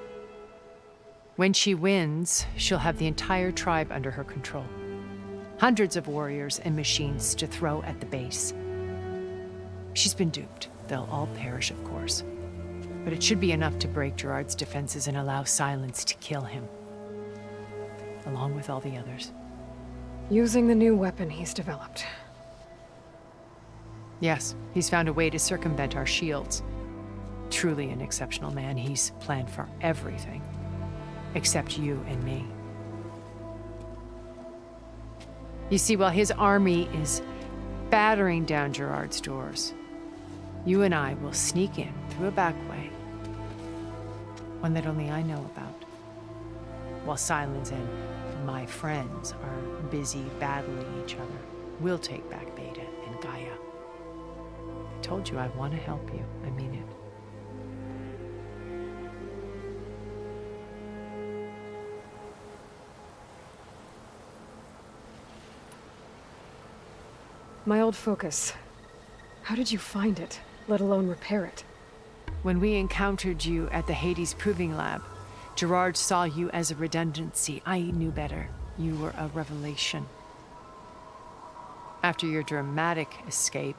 When she wins, she'll have the entire tribe under her control. Hundreds of warriors and machines to throw at the base. She's been duped. They'll all perish, of course. But it should be enough to break Gerard's defenses and allow Silence to kill him. Along with all the others. Using the new weapon he's developed. Yes, he's found a way to circumvent our shields. Truly an exceptional man. He's planned for everything. Except you and me. You see, while his army is battering down Gerard's doors, you and I will sneak in through a back way. One that only I know about. While Silence and my friends are busy battling each other, we'll take back Beta and Gaia. I told you I want to help you. I mean it. My old focus. How did you find it, let alone repair it? When we encountered you at the Hades Proving Lab, Gerard saw you as a redundancy. I knew better. You were a revelation. After your dramatic escape,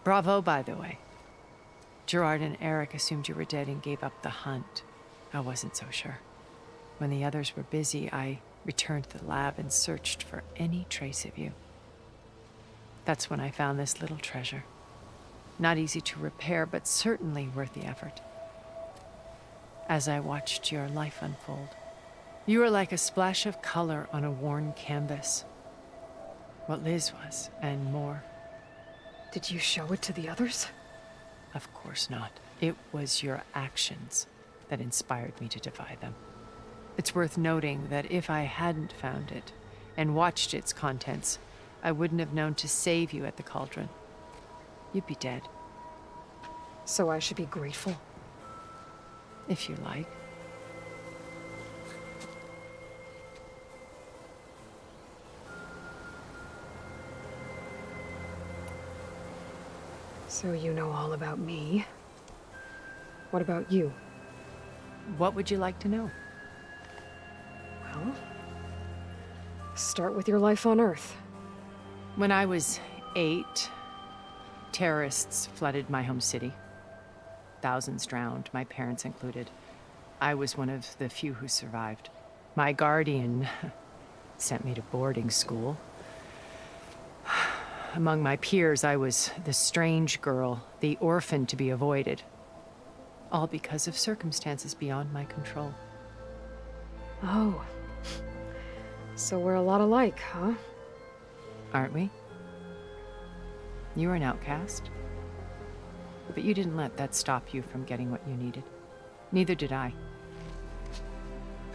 bravo, by the way. Gerard and Eric assumed you were dead and gave up the hunt. I wasn't so sure. When the others were busy, I returned to the lab and searched for any trace of you. That's when I found this little treasure. Not easy to repair, but certainly worth the effort. As I watched your life unfold, you were like a splash of color on a worn canvas. What Liz was, and more. Did you show it to the others? Of course not. It was your actions that inspired me to defy them. It's worth noting that if I hadn't found it and watched its contents, I wouldn't have known to save you at the cauldron. You'd be dead. So I should be grateful? If you like. So you know all about me. What about you? What would you like to know? Well, start with your life on Earth. When I was 8, terrorists flooded my home city. Thousands drowned, my parents included. I was one of the few who survived. My guardian sent me to boarding school. Among my peers, I was the strange girl, the orphan to be avoided. All because of circumstances beyond my control. Oh. So we're a lot alike, huh? Aren't we? You were an outcast. But you didn't let that stop you from getting what you needed. Neither did I.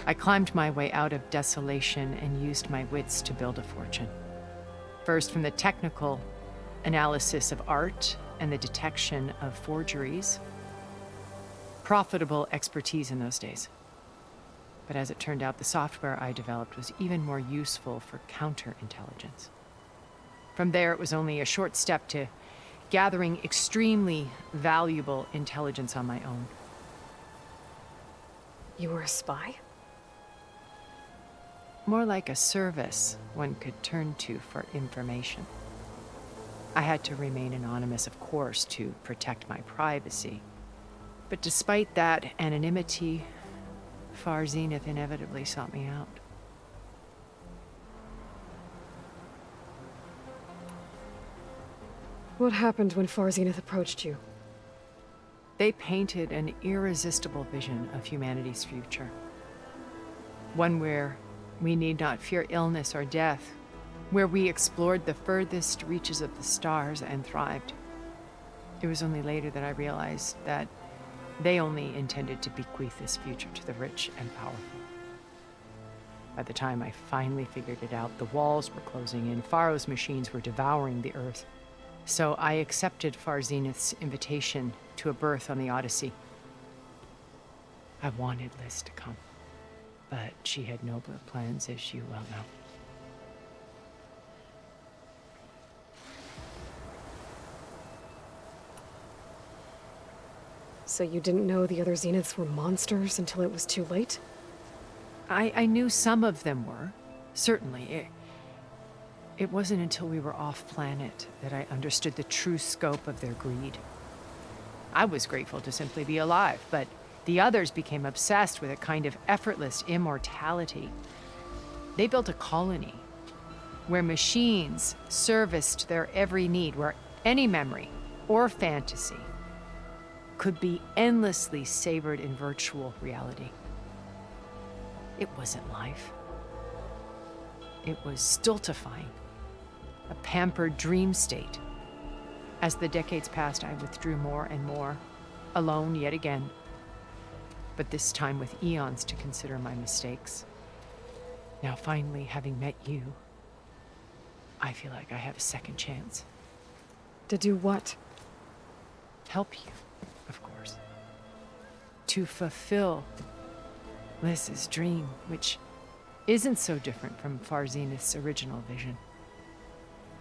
I climbed my way out of desolation and used my wits to build a fortune. First, from the technical analysis of art and the detection of forgeries. Profitable expertise in those days. But as it turned out, the software I developed was even more useful for counterintelligence. From there, it was only a short step to gathering extremely valuable intelligence on my own. You were a spy? More like a service one could turn to for information. I had to remain anonymous, of course, to protect my privacy. But despite that anonymity, Far Zenith inevitably sought me out. What happened when Far Zenith approached you? They painted an irresistible vision of humanity's future. One where we need not fear illness or death, where we explored the furthest reaches of the stars and thrived. It was only later that I realized that they only intended to bequeath this future to the rich and powerful. By the time I finally figured it out, the walls were closing in, Pharaoh's machines were devouring the earth. So I accepted Far Zenith's invitation to a berth on the Odyssey. I wanted Liz to come, but she had nobler plans, as you well know. So you didn't know the other Zeniths were monsters until it was too late? I knew some of them were, certainly. It wasn't until we were off-planet that I understood the true scope of their greed. I was grateful to simply be alive, but the others became obsessed with a kind of effortless immortality. They built a colony where machines serviced their every need, where any memory or fantasy could be endlessly savored in virtual reality. It wasn't life. It was stultifying, a pampered dream state. As the decades passed, I withdrew more and more, alone yet again, but this time with eons to consider my mistakes. Now finally, having met you, I feel like I have a second chance. To do what? Help you, of course. To fulfill Liz's dream, which isn't so different from Far Zenith's original vision.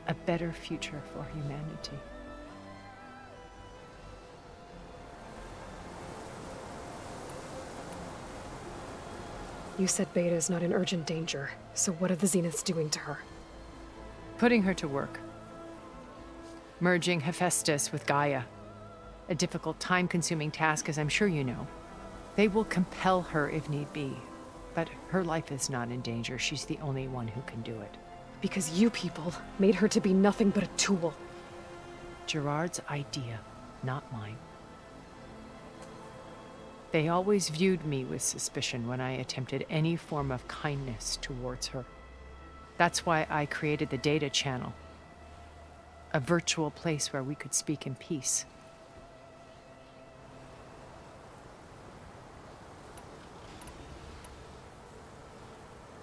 A better future for humanity. You said Beta is not in urgent danger, so what are the Zeniths doing to her? Putting her to work. Merging Hephaestus with Gaia. A difficult, time-consuming task, as I'm sure you know. They will compel her if need be, but her life is not in danger. She's the only one who can do it. Because you people made her to be nothing but a tool. Gerard's idea, not mine. They always viewed me with suspicion when I attempted any form of kindness towards her. That's why I created the data channel. A virtual place where we could speak in peace.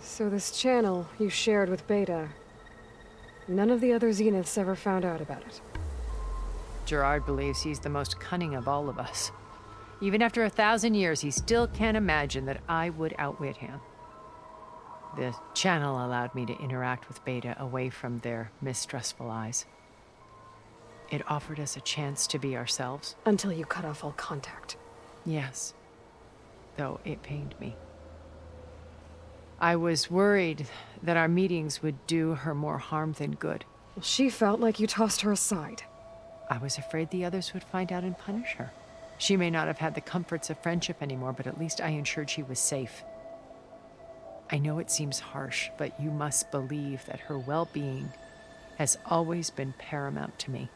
So this channel you shared with Beta, none of the other Zeniths ever found out about it. Gerard believes he's the most cunning of all of us. Even after 1,000 years, he still can't imagine that I would outwit him. The channel allowed me to interact with Beta away from their mistrustful eyes. It offered us a chance to be ourselves. Until you cut off all contact. Yes. Though it pained me. I was worried that our meetings would do her more harm than good. Well, she felt like you tossed her aside. I was afraid the others would find out and punish her. She may not have had the comforts of friendship anymore, but at least I ensured she was safe. I know it seems harsh, but you must believe that her well-being has always been paramount to me.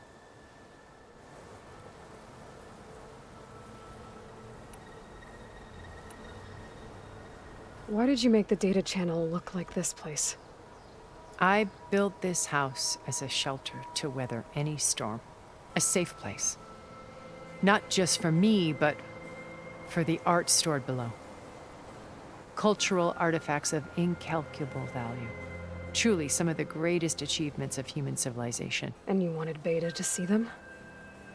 Why did you make the data channel look like this place? I built this house as a shelter to weather any storm. A safe place. Not just for me, but for the art stored below. Cultural artifacts of incalculable value. Truly some of the greatest achievements of human civilization. And you wanted Beta to see them?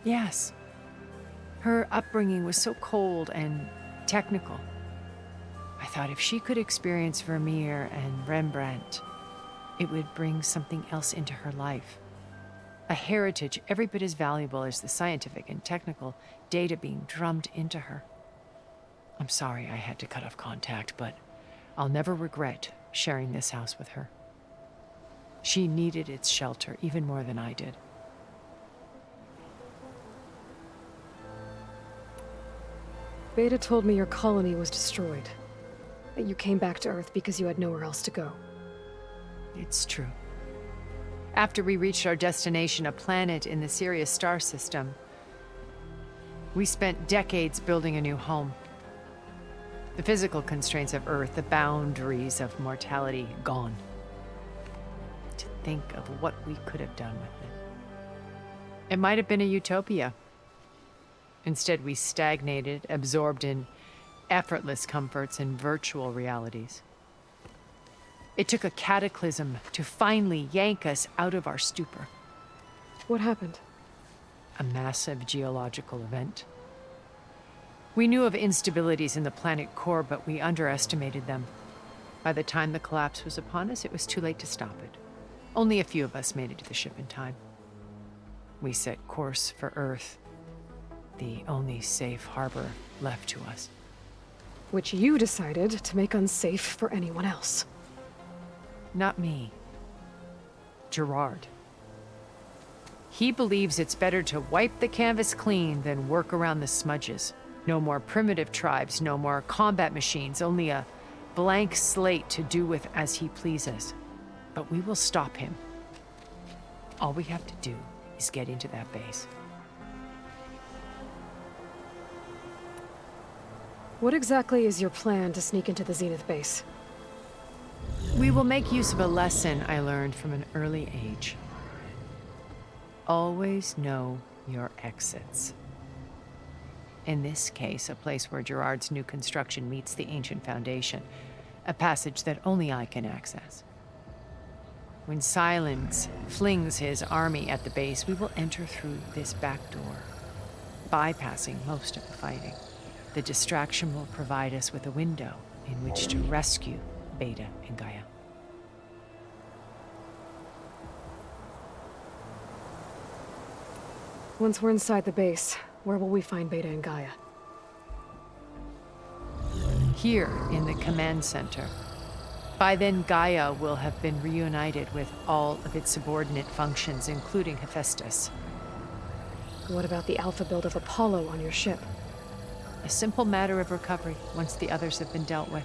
Yes. Her upbringing was so cold and technical. I thought if she could experience Vermeer and Rembrandt, it would bring something else into her life. A heritage every bit as valuable as the scientific and technical data being drummed into her. I'm sorry I had to cut off contact, but I'll never regret sharing this house with her. She needed its shelter even more than I did. Beta told me your colony was destroyed. That you came back to Earth because you had nowhere else to go. It's true. After we reached our destination, a planet in the Sirius star system, we spent decades building a new home. The physical constraints of Earth, the boundaries of mortality, gone. To think of what we could have done with it. It might have been a utopia. Instead, we stagnated, absorbed in effortless comforts and virtual realities. It took a cataclysm to finally yank us out of our stupor. What happened? A massive geological event. We knew of instabilities in the planet core, but we underestimated them. By the time the collapse was upon us, it was too late to stop it. Only a few of us made it to the ship in time. We set course for Earth, the only safe harbor left to us. Which you decided to make unsafe for anyone else. Not me. Gerard. He believes it's better to wipe the canvas clean than work around the smudges. No more primitive tribes, no more combat machines, only a blank slate to do with as he pleases. But we will stop him. All we have to do is get into that base. What exactly is your plan to sneak into the Zenith base? We will make use of a lesson I learned from an early age. Always know your exits. In this case, a place where Gerard's new construction meets the ancient foundation, a passage that only I can access. When Silence flings his army at the base, we will enter through this back door, bypassing most of the fighting. The distraction will provide us with a window in which to rescue Beta and Gaia. Once we're inside the base, where will we find Beta and Gaia? Here in the command center. By then, Gaia will have been reunited with all of its subordinate functions, including Hephaestus. What about the alpha build of Apollo on your ship? A simple matter of recovery once the others have been dealt with.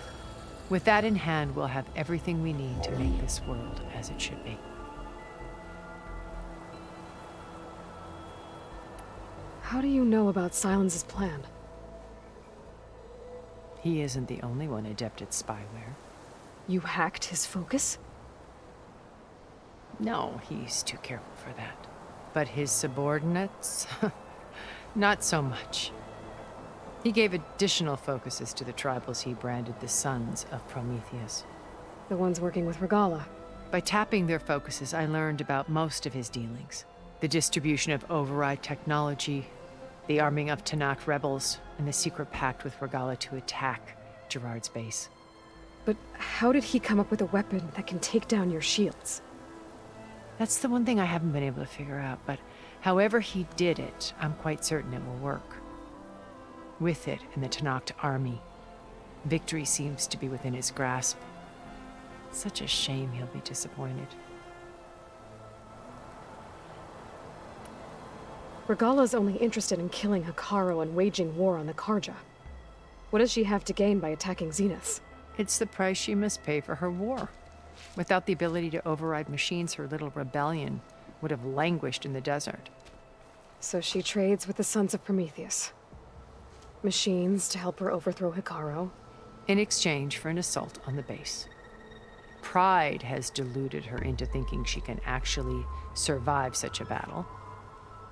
With that in hand, we'll have everything we need to make this world as it should be. How do you know about Silence's plan? He isn't the only one adept at spyware. You hacked his focus? No, he's too careful for that. But his subordinates? Not so much. He gave additional focuses to the tribals he branded the Sons of Prometheus. The ones working with Regalla. By tapping their focuses, I learned about most of his dealings. The distribution of override technology, the arming of Tanakh rebels, and the secret pact with Regalla to attack Gerard's base. But how did he come up with a weapon that can take down your shields? That's the one thing I haven't been able to figure out, but however he did it, I'm quite certain it will work. With it and the Tanakh army, victory seems to be within his grasp. Such a shame he'll be disappointed. Regalla's only interested in killing Hekarro and waging war on the Karja. What does she have to gain by attacking Zenith? It's the price she must pay for her war. Without the ability to override machines, her little rebellion would have languished in the desert. So she trades with the Sons of Prometheus. Machines to help her overthrow Hekarro. In exchange for an assault on the base. Pride has deluded her into thinking she can actually survive such a battle.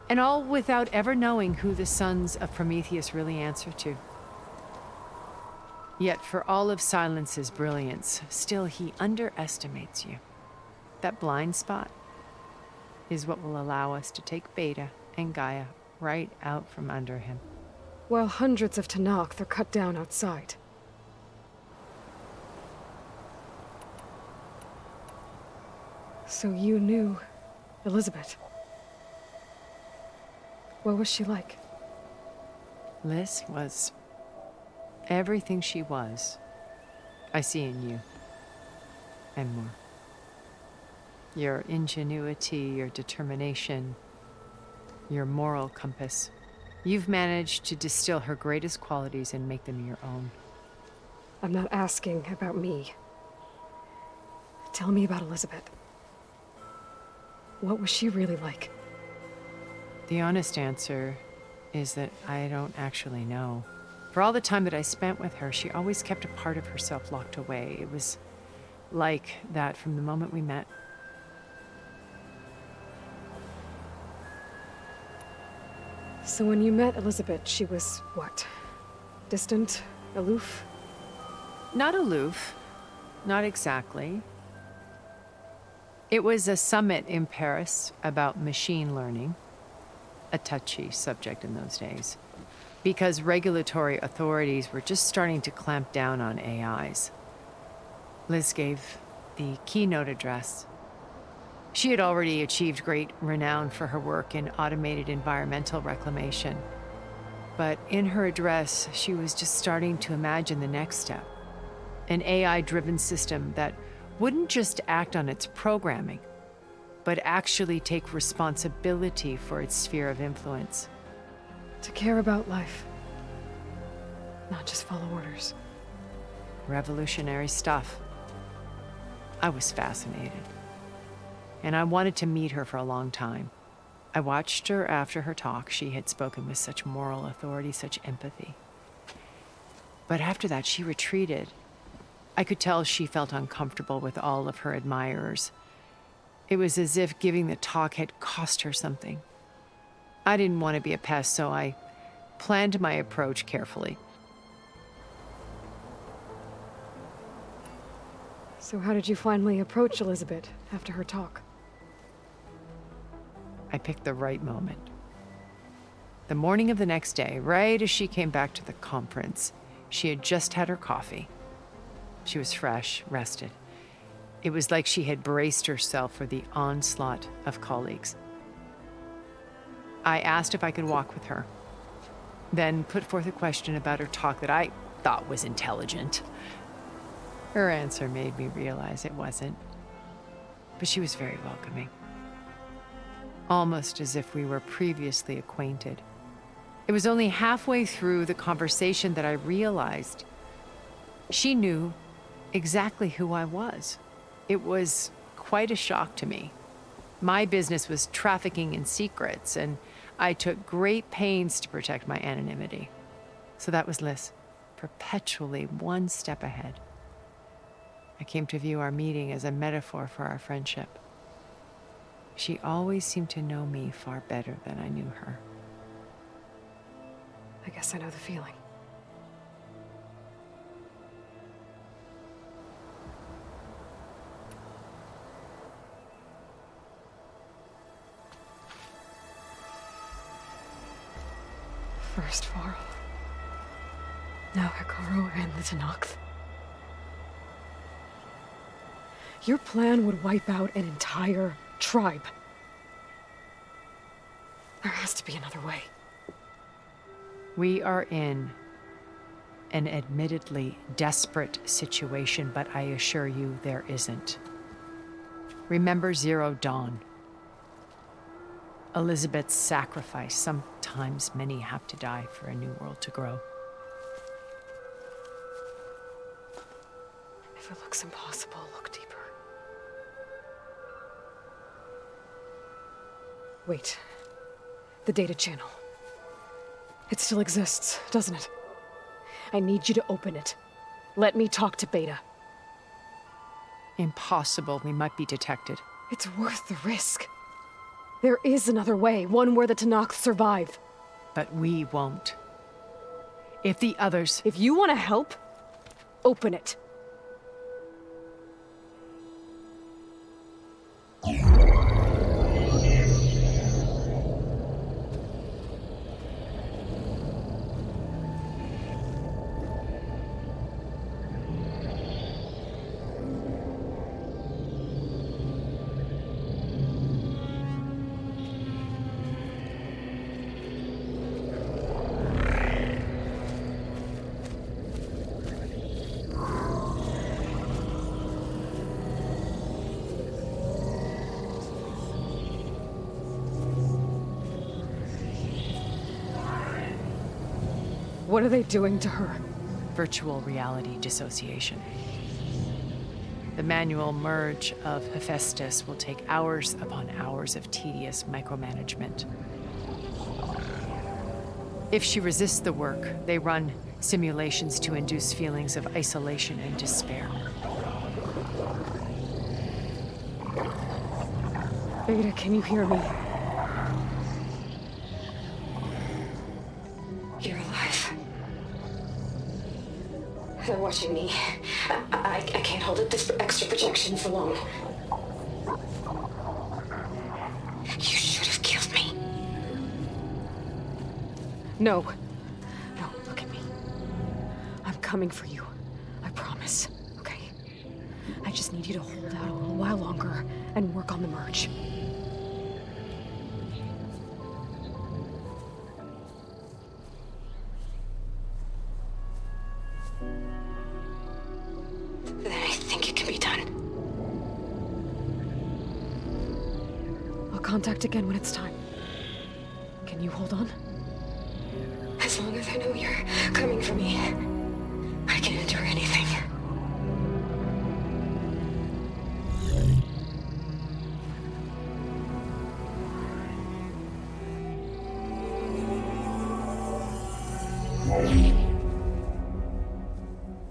And all without ever knowing who the Sons of Prometheus really answer to. Yet for all of Silence's brilliance, still he underestimates you. That blind spot is what will allow us to take Beta and Gaia right out from under him. While hundreds of Tanakh are cut down outside. So you knew Elizabeth. What was she like? Liz was everything she was. I see in you. And more. Your ingenuity, your determination, your moral compass. You've managed to distill her greatest qualities and make them your own. I'm not asking about me. Tell me about Elizabeth. What was she really like? The honest answer is that I don't actually know. For all the time that I spent with her, she always kept a part of herself locked away. It was like that from the moment we met. So when you met Elizabeth, she was what? Distant? Aloof? Not aloof. Not exactly. It was a summit in Paris about machine learning. A touchy subject in those days. Because regulatory authorities were just starting to clamp down on AIs. Liz gave the keynote address. She had already achieved great renown for her work in automated environmental reclamation. But in her address, she was just starting to imagine the next step. An AI-driven system that wouldn't just act on its programming, but actually take responsibility for its sphere of influence. To care about life. Not just follow orders. Revolutionary stuff. I was fascinated. And I wanted to meet her for a long time. I watched her after her talk. She had spoken with such moral authority, such empathy. But after that, she retreated. I could tell she felt uncomfortable with all of her admirers. It was as if giving the talk had cost her something. I didn't want to be a pest, so I planned my approach carefully. So how did you finally approach Elizabeth after her talk? I picked the right moment. The morning of the next day, right as she came back to the conference, she had just had her coffee. She was fresh, rested. It was like she had braced herself for the onslaught of colleagues. I asked if I could walk with her, then put forth a question about her talk that I thought was intelligent. Her answer made me realize it wasn't, but she was very welcoming. Almost as if we were previously acquainted. It was only halfway through the conversation that I realized she knew exactly who I was. It was quite a shock to me. My business was trafficking in secrets, and I took great pains to protect my anonymity. So that was Liz, perpetually one step ahead. I came to view our meeting as a metaphor for our friendship. She always seemed to know me far better than I knew her. I guess I know the feeling. First Varl. Now Hikaru and the Tenakth. Your plan would wipe out an entire tribe. There has to be another way. We are in an admittedly desperate situation, but I assure you there isn't. Remember Zero Dawn. Elizabeth's sacrifice. Sometimes many have to die for a new world to grow. If it looks impossible, look deeper. Wait. The data channel. It still exists, doesn't it? I need you to open it. Let me talk to Beta. Impossible. We might be detected. It's worth the risk. There is another way, one where the Tenakth survive. But we won't. If the others... If you want to help, open it. What are they doing to her? Virtual reality dissociation. The manual merge of Hephaestus will take hours upon hours of tedious micromanagement. If she resists the work, they run simulations to induce feelings of isolation and despair. Beta, can you hear me? You're alive. They're watching me. I can't hold up this extra projection for long. You should have killed me. No. No, look at me. I'm coming for you. I promise. Okay? I just need you to hold out a little while longer and work on the merge. Then I think it can be done. I'll contact again when it's time. Can you hold on? As long as I know you're coming for me, I can endure anything.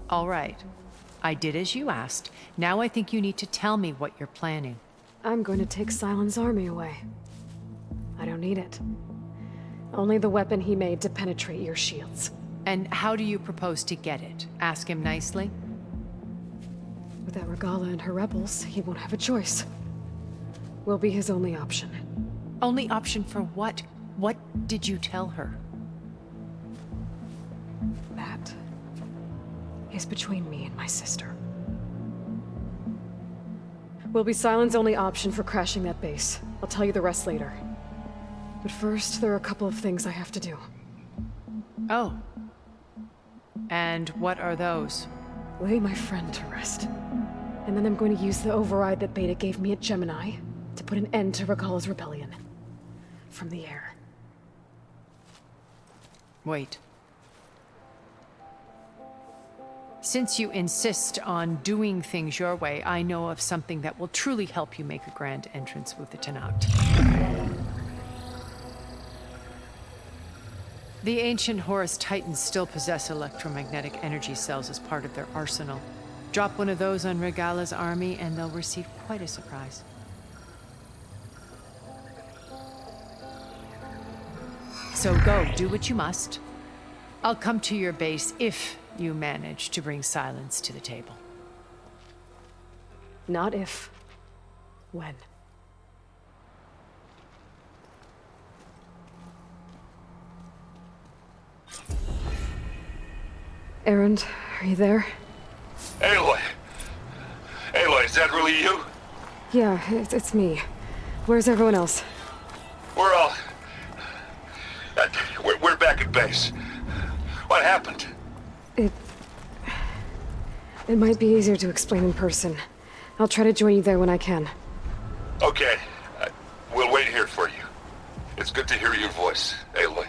All right. I did as you asked. Now I think you need to tell me what you're planning. I'm going to take Silent's army away. I don't need it. Only the weapon he made to penetrate your shields. And how do you propose to get it? Ask him nicely? Without Regalla and her rebels, he won't have a choice. We'll be his only option. Only option for what? What did you tell her? That is between me and my sister. Will be Silent's only option for crashing that base. I'll tell you the rest later. But first, there are a couple of things I have to do. Oh. And what are those? Lay my friend to rest. And then I'm going to use the override that Beta gave me at Gemini to put an end to Regalla's rebellion. From the air. Wait. Since you insist on doing things your way, I know of something that will truly help you make a grand entrance with the Tenakth. The ancient Horus Titans still possess electromagnetic energy cells as part of their arsenal. Drop one of those on Regalla's army and they'll receive quite a surprise. So go, do what you must. I'll come to your base if you manage to bring silence to the table. Not if. When. Erend, are you there? Aloy! Aloy, is that really you? Yeah, it's me. Where's everyone else? We're all... We're back at base. What happened? It might be easier to explain in person. I'll try to join you there when I can. Okay. We'll wait here for you. It's good to hear your voice, Aloy.